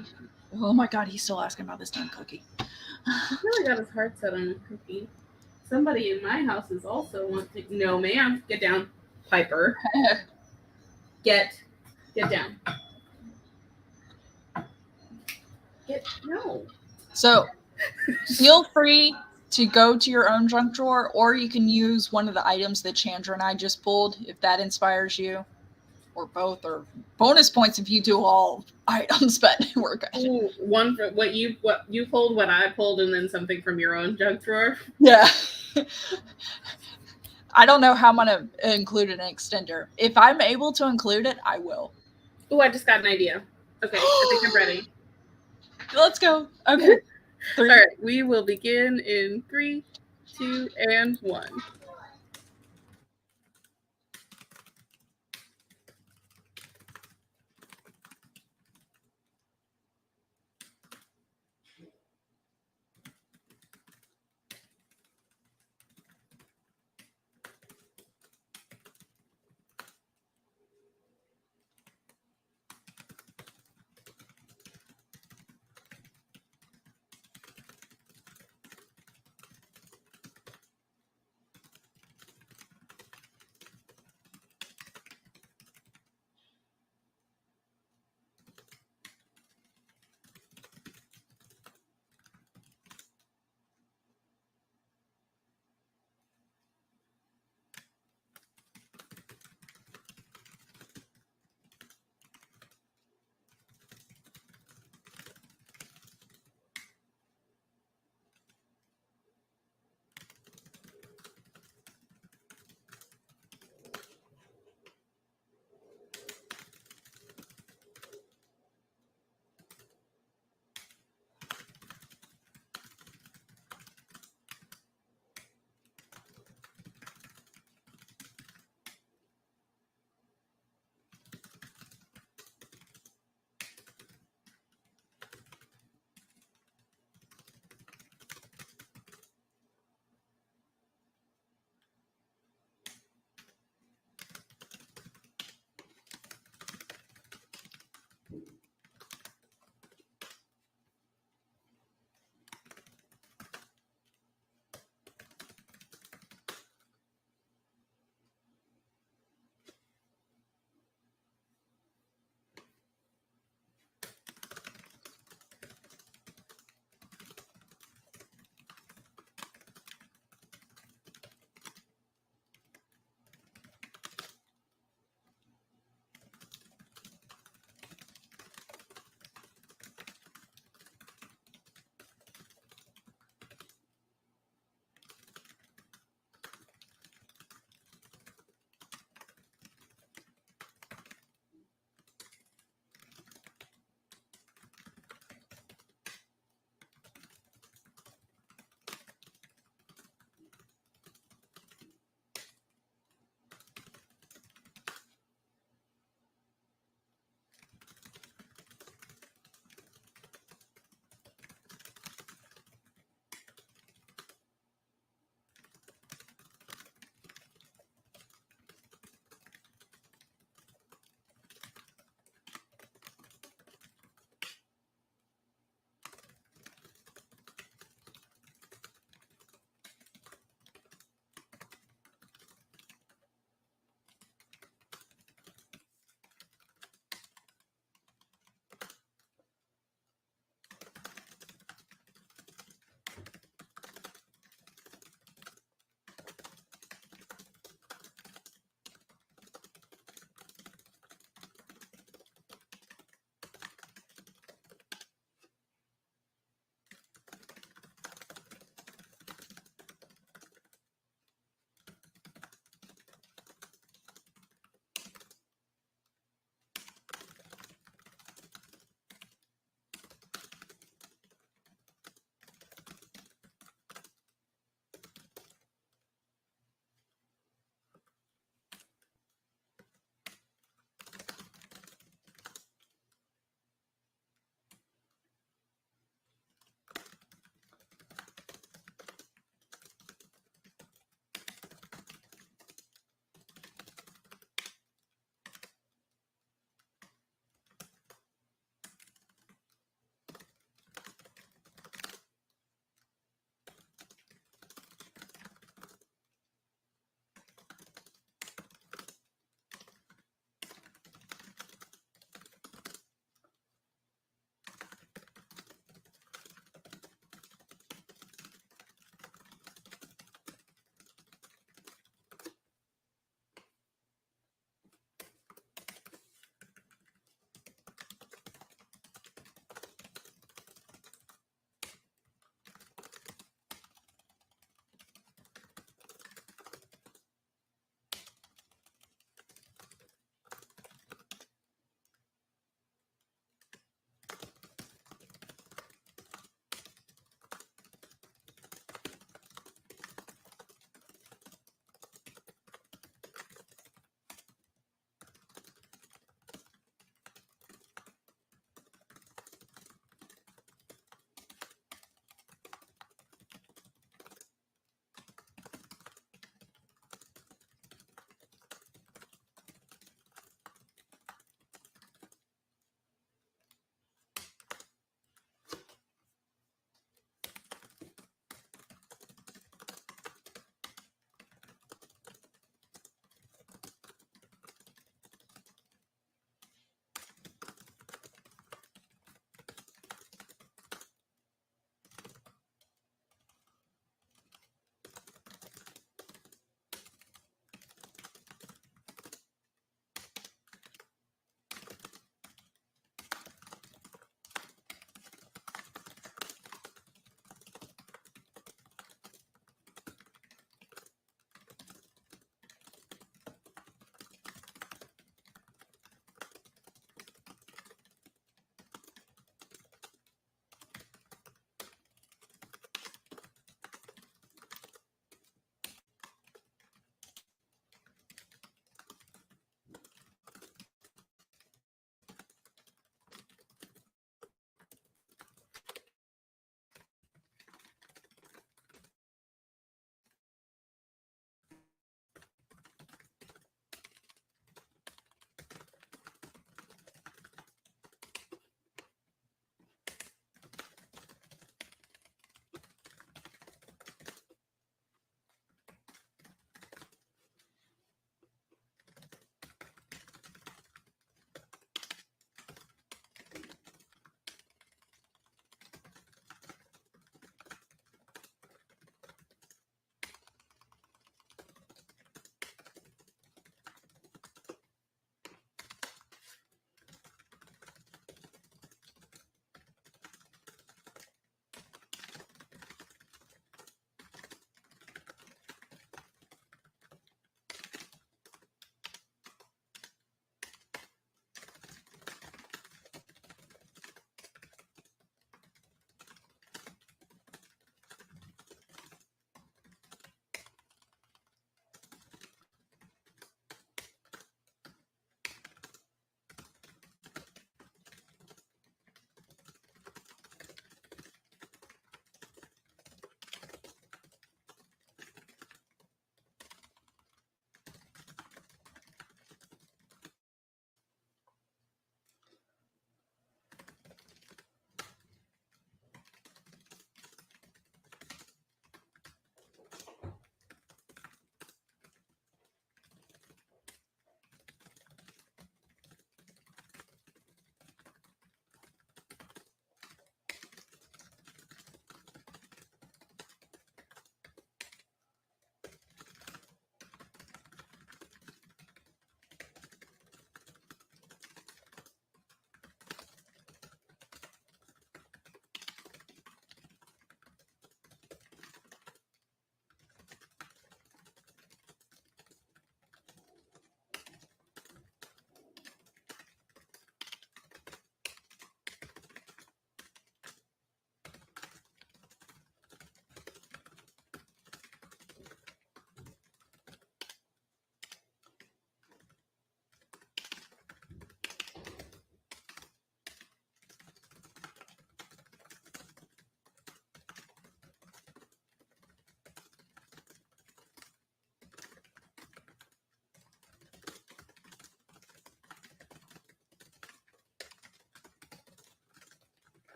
S1: Oh my God, he's still asking about this damn cookie.
S2: He really got his heart set on a cookie. Somebody in my house is also wanting. No, ma'am, get down, Piper. Get down. No.
S1: So feel free to go to your own junk drawer, or you can use one of the items that Chandra and I just pulled if that inspires you, or both, or bonus points if you do all items, but we're good.
S2: Ooh, one for what you pulled, what I pulled, and then something from your own junk drawer.
S1: Yeah. I don't know how I'm gonna include an extender. If I'm able to include it, I will.
S2: Ooh, I just got an idea. Okay, I think I'm ready.
S1: Let's go. Okay.
S2: 3. All right, we will begin in 3, 2, and 1.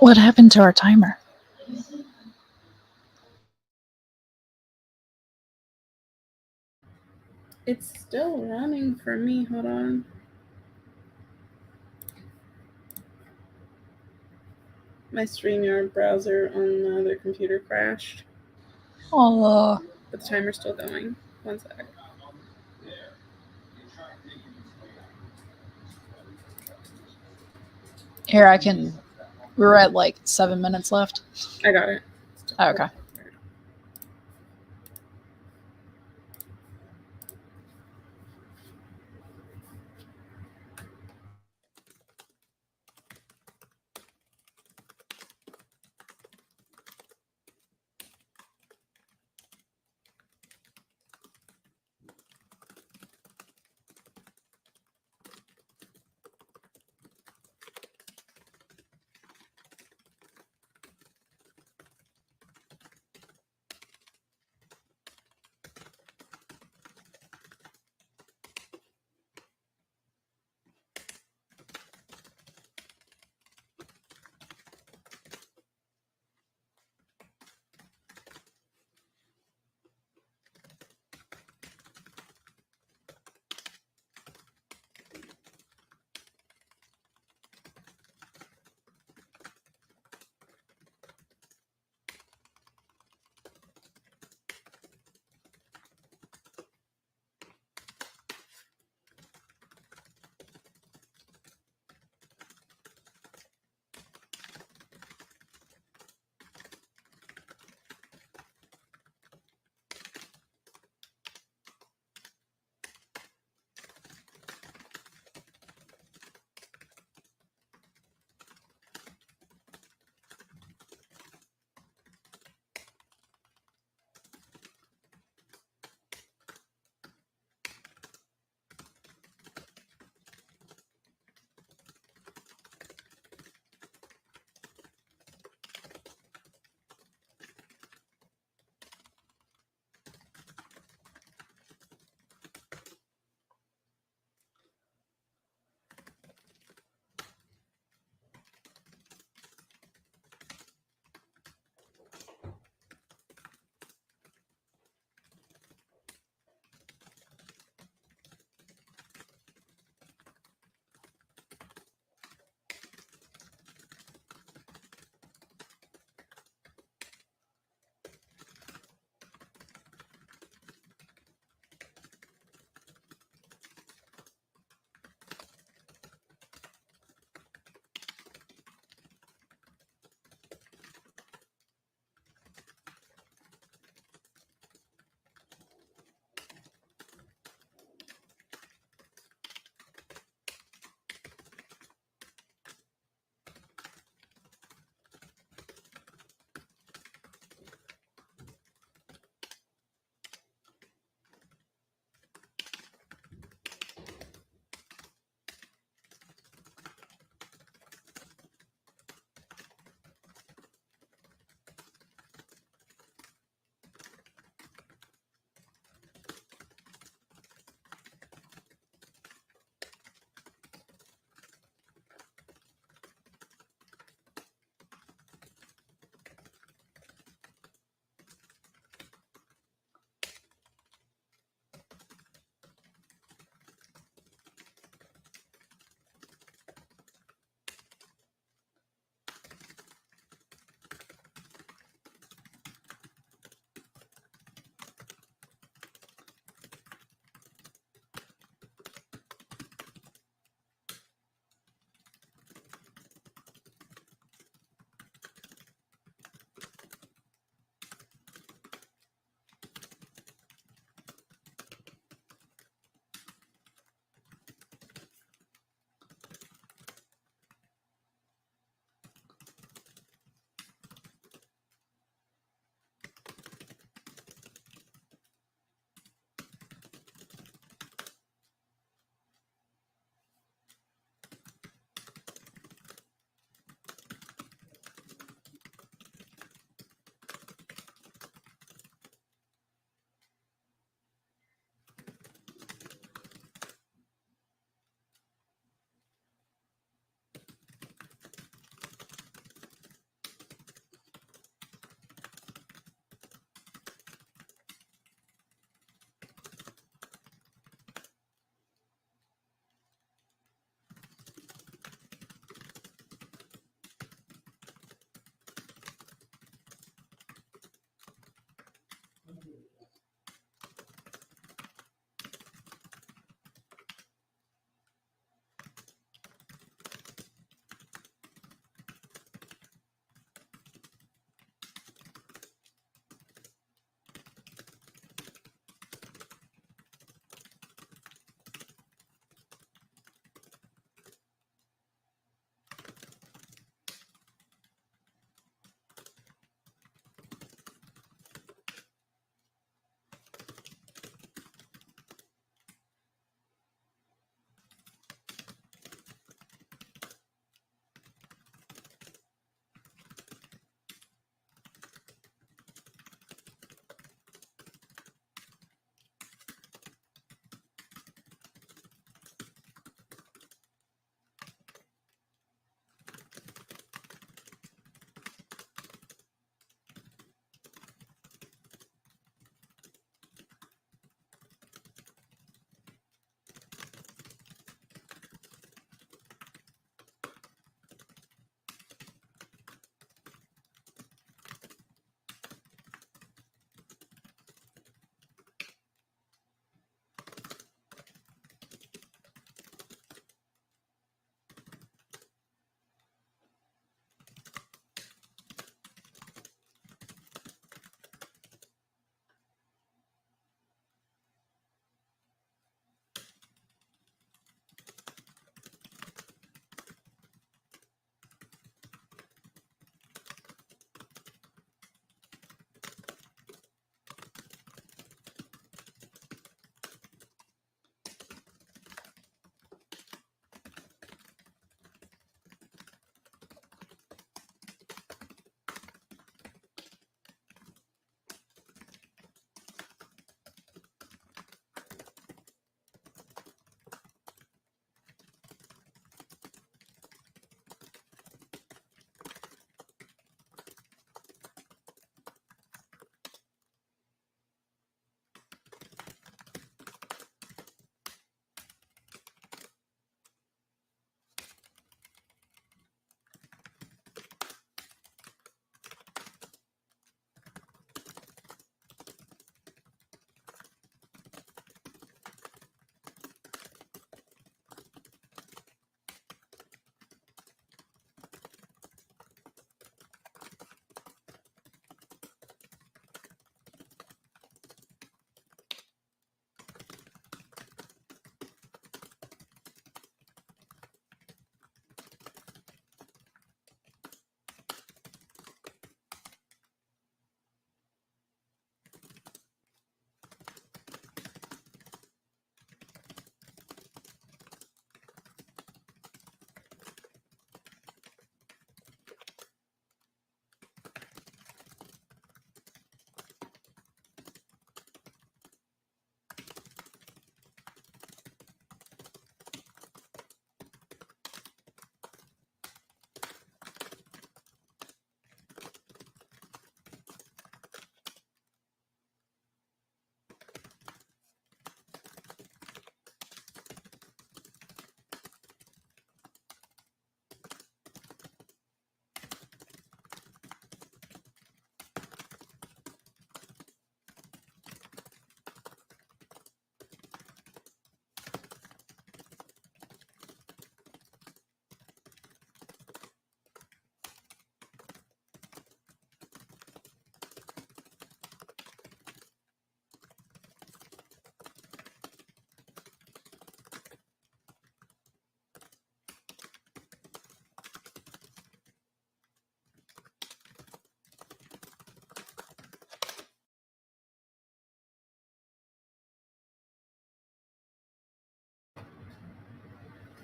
S1: What happened to our timer?
S2: It's still running for me. Hold on. My StreamYard browser on the other computer crashed,
S1: Oh,
S2: but the timer's still going. One sec.
S1: here I can. We're at like 7 minutes left.
S2: I got it.
S1: Oh, okay.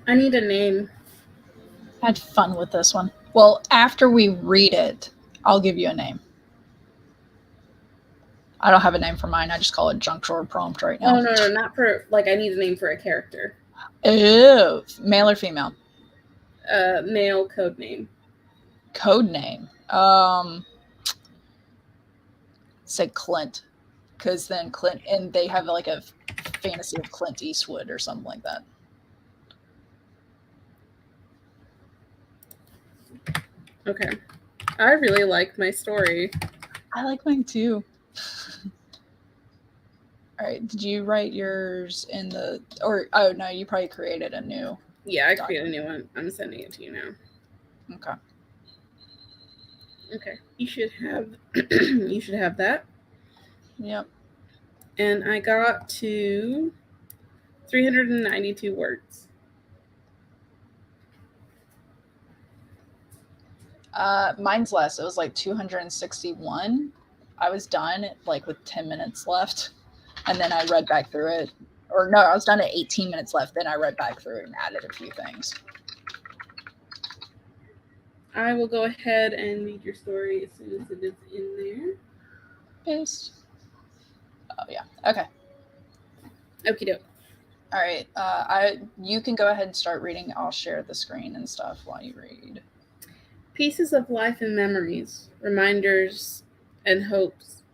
S2: I need a name.
S1: Had fun with this one. Well, after we read it, I'll give you a name. I don't have a name for mine. I just call it junk drawer prompt right now.
S2: Oh no, not for like. I need a name for a character.
S1: Ew. Male or female?
S2: Male code name.
S1: Code name. Say Clint, because then Clint, and they have like a fantasy of Clint Eastwood or something like that.
S2: Okay. I really like my story.
S1: I like mine too. All right. Did you write yours in the, or, oh no, you probably created a new.
S2: Yeah, I created a new one. I'm sending it to you now.
S1: Okay.
S2: Okay. You should have that.
S1: Yep.
S2: And I got to 392 words.
S1: Mine's less. It was like 261. I was done like with 10 minutes left, and then I read back through it. Or no, I was done at 18 minutes left. Then I read back through it and added a few things.
S2: I will go ahead and read your story as soon as it is in there.
S1: Paste. Oh yeah. Okay.
S2: Okie doke.
S1: All right. You can go ahead and start reading. I'll share the screen and stuff while you read.
S2: Pieces of life and memories, reminders and hopes.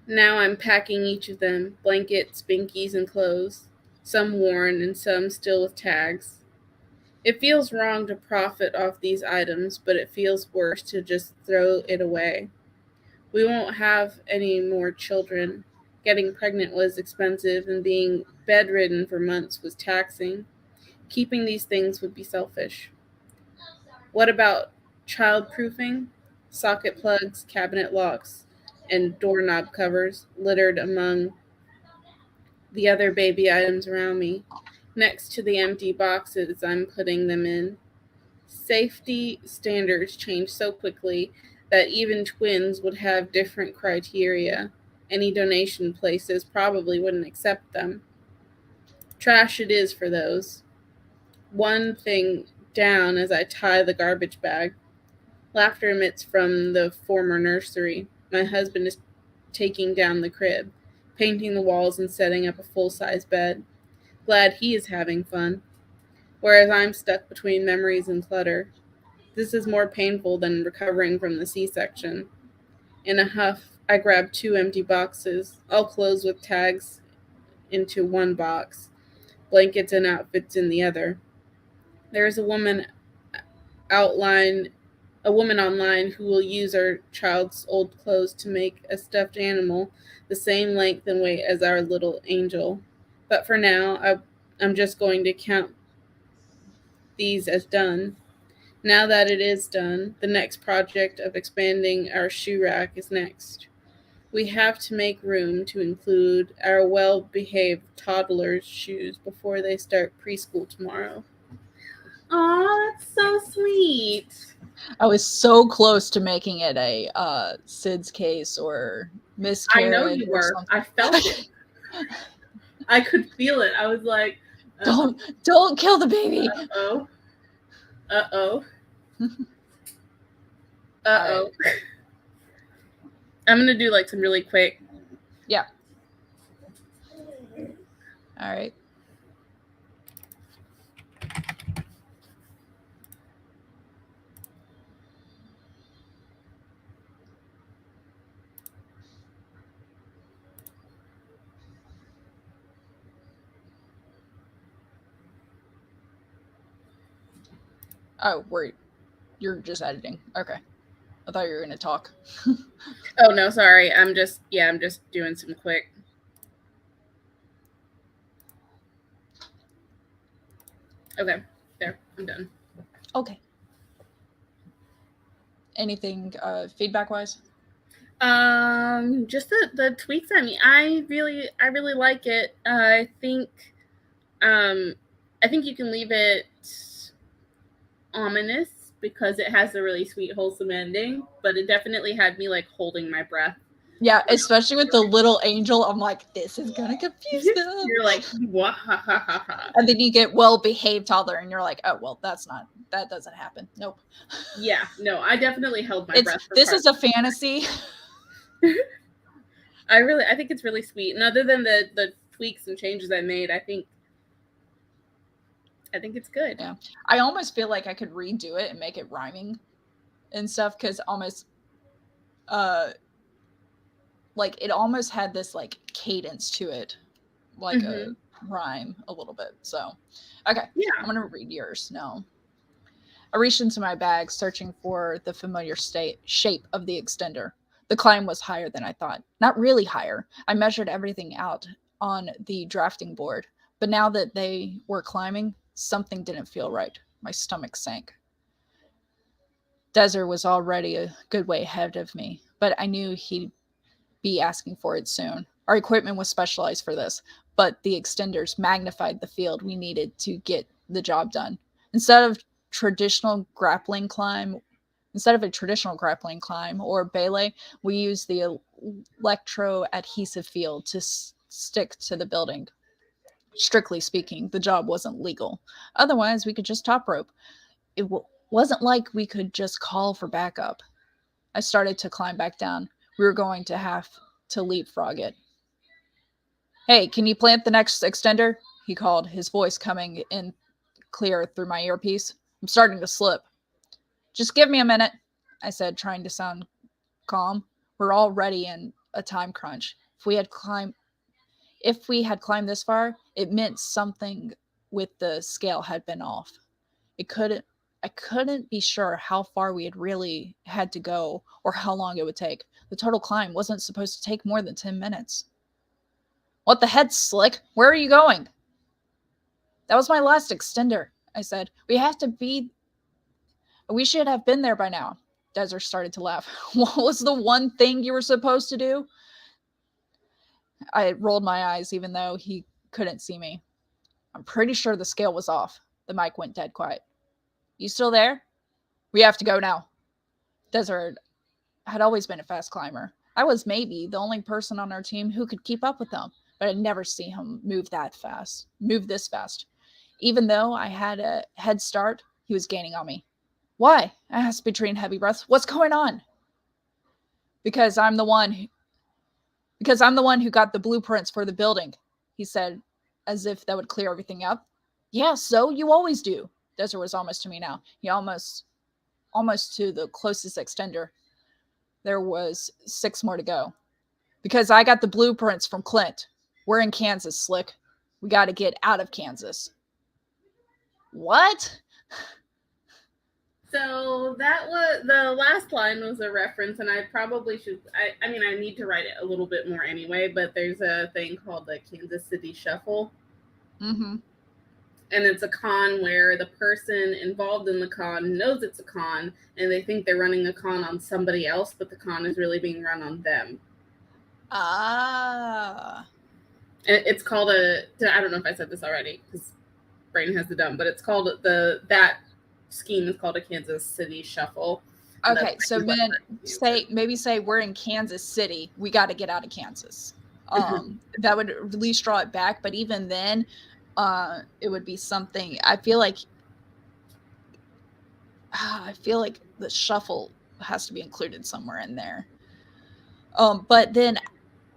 S2: Now I'm packing each of them, blankets, binkies, and clothes, some worn and some still with tags. It feels wrong to profit off these items, but it feels worse to just throw it away. We won't have any more children. Getting pregnant was expensive, and being bedridden for months was taxing. Keeping these things would be selfish. What about childproofing? Socket plugs, cabinet locks, and doorknob covers littered among the other baby items around me, next to the empty boxes I'm putting them in. Safety standards change so quickly that even twins would have different criteria. Any donation places probably wouldn't accept them. Trash it is for those. One thing down as I tie the garbage bag. Laughter emits from the former nursery. My husband is taking down the crib, painting the walls and setting up a full-size bed. Glad he is having fun. Whereas I'm stuck between memories and clutter. This is more painful than recovering from the C-section. In a huff, I grab 2 empty boxes, all clothes with tags into one box, blankets and outfits in the other. There is a woman online who will use our child's old clothes to make a stuffed animal the same length and weight as our little angel. But for now, I'm just going to count these as done. Now that it is done, the next project of expanding our shoe rack is next. We have to make room to include our well-behaved toddlers' shoes before they start preschool tomorrow. Aw, that's so sweet.
S1: I was so close to making it a Sid's case or miscarriage.
S2: I know you
S1: or
S2: were.
S1: something.
S2: I felt it. I could feel it. I was like,
S1: don't kill the baby.
S2: Uh-oh. Uh-oh. Uh-oh.
S1: All right.
S2: I'm going to do like some really quick.
S1: Yeah. All right. Oh, wait. You're just editing. Okay. I thought you were going to talk.
S2: Oh, no, sorry. I'm just doing some quick. Okay. There. I'm done.
S1: Okay. Anything feedback-wise?
S2: Just the tweaks. I mean, I really like it. I think you can leave it ominous because it has a really sweet, wholesome ending, but it definitely had me like holding my breath
S1: Yeah, especially with the little angel. I'm like, this is gonna confuse them.
S2: You're like, "Wahahaha."
S1: And then you get well-behaved toddler, and you're like, oh well, that doesn't happen. Nope.
S2: Yeah, no, I definitely held my
S1: It's
S2: breath for
S1: this
S2: part.
S1: is a fantasy.
S2: I think it's really sweet. And other than the tweaks and changes I made, I think it's good.
S1: Yeah, I almost feel like I could redo it and make it rhyming and stuff, because almost like it almost had this like cadence to it, like a rhyme a little bit. So okay,
S2: Yeah.
S1: I'm gonna read yours now. I reached into my bag, searching for the familiar shape of the extender. The climb was higher than I thought. Not really higher. I measured everything out on the drafting board, but now that they were climbing, something didn't feel right. My stomach sank. Desert was already a good way ahead of me, but I knew he'd be asking for it soon. Our equipment was specialized for this, but the extenders magnified the field we needed to get the job done. Instead of traditional grappling climb, Instead of a traditional grappling climb or belay, we used the electro adhesive field to stick to the building. Strictly speaking, the job wasn't legal. Otherwise, we could just top rope. It wasn't like we could just call for backup. I started to climb back down. We were going to have to leapfrog it. Hey, can you plant the next extender? He called, his voice coming in clear through my earpiece. I'm starting to slip. Just give me a minute, I said, trying to sound calm. We're already in a time crunch. If we had climbed this far, it meant something with the scale had been off. It couldn't I couldn't be sure how far we had really had to go or how long it would take. The total climb wasn't supposed to take more than 10 minutes. What the heck, Slick? Where are you going? That was my last extender, I said. We should have been there by now. Desert started to laugh. What was the one thing you were supposed to do? I rolled my eyes even though he couldn't see me. I'm pretty sure the scale was off. The mic went dead quiet. You still there? We have to go now. Desert had always been a fast climber. I was maybe the only person on our team who could keep up with him, but I'd never seen him move this fast. Even though I had a head start, he was gaining on me. Why? I asked between heavy breaths. What's going on? Because I'm the one who got the blueprints for the building, he said, as if that would clear everything up. Yeah, so you always do. Desert was almost to me now. He almost to the closest extender. There was 6 more to go. Because I got the blueprints from Clint. We're in Kansas, Slick. We got to get out of Kansas. What?
S2: So that was the last line was a reference, and I probably should. I mean, I need to write it a little bit more anyway. But there's a thing called the Kansas City Shuffle,
S1: Mm-hmm.
S2: and it's a con where the person involved in the con knows it's a con, and they think they're running a con on somebody else, but the con is really being run on them.
S1: Ah.
S2: It's called I don't know if I said this already because brain has the dumb, but it's called that scheme is called a Kansas City Shuffle.
S1: Okay, so then say we're in Kansas City. We got to get out of Kansas. That would at least draw it back. But even then, it would be something. I feel like the shuffle has to be included somewhere in there. But then,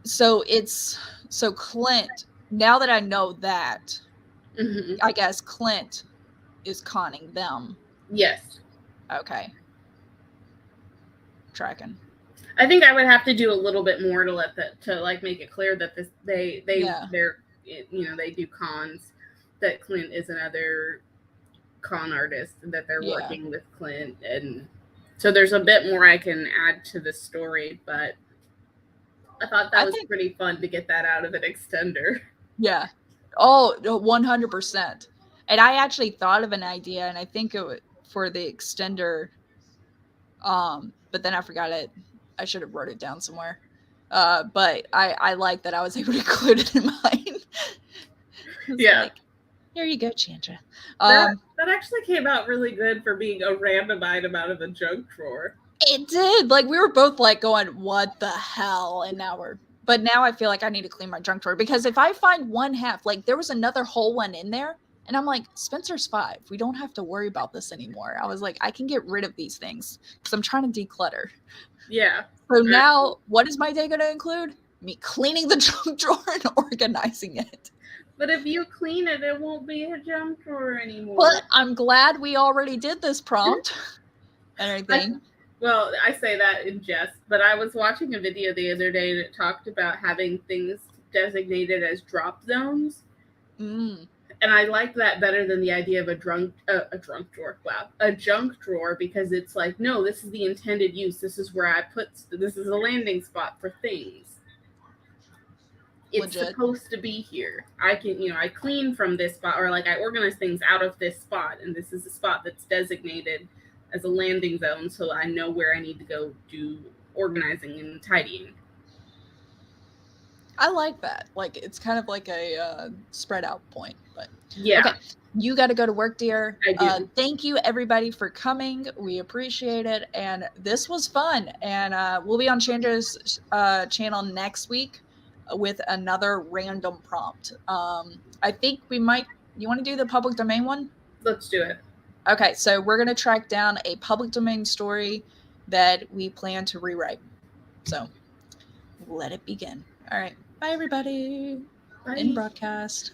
S1: so Clint. Now that I know that, I guess Clint is conning them.
S2: Yes.
S1: Okay. Tracking.
S2: I think I would have to do a little bit more to like make it clear that they're they do cons, that Clint is another con artist, and that they're working with Clint, and so there's a bit more I can add to the story, but I thought that was pretty fun to get that out of an extender.
S1: Yeah. Oh, 100%. And I actually thought of an idea, and I think it was for the extender. But then I forgot it. I should have wrote it down somewhere. But I like that I was able to include it in mine.
S2: Yeah.
S1: Like, here you go, Chandra.
S2: That actually came out really good for being a random item out of a junk drawer.
S1: It did. Like, we were both like going, what the hell? And but now I feel like I need to clean my junk drawer, because if I find one half, like there was another whole one in there, and I'm like, Spencer's 5. We don't have to worry about this anymore. I was like, I can get rid of these things because I'm trying to declutter.
S2: Yeah.
S1: So now, what is my day going to include? Me cleaning the junk drawer and organizing it.
S2: But if you clean it, it won't be a junk drawer anymore.
S1: But I'm glad we already did this prompt and everything.
S2: Well, I say that in jest, but I was watching a video the other day and it talked about having things designated as drop zones.
S1: Mm.
S2: And I like that better than the idea of a junk drawer. Wow, a junk drawer, because it's like, no, this is the intended use. This is where I put. This is a landing spot for things. It's
S1: Legit.
S2: supposed to be here. I can, I clean from this spot, or like I organize things out of this spot, and this is a spot that's designated as a landing zone, so I know where I need to go do organizing and tidying.
S1: I like that. Like, it's kind of like a spread out point, but
S2: yeah.
S1: Okay, you got to go to work, dear.
S2: I do.
S1: Thank you, everybody, for coming. We appreciate it, and this was fun. And we'll be on Chandra's channel next week with another random prompt. I think we might. You want to do the public domain one?
S2: Let's do it.
S1: Okay, so we're going to track down a public domain story that we plan to rewrite. So let it begin. All right. Bye, everybody.
S2: Bye.
S1: In broadcast.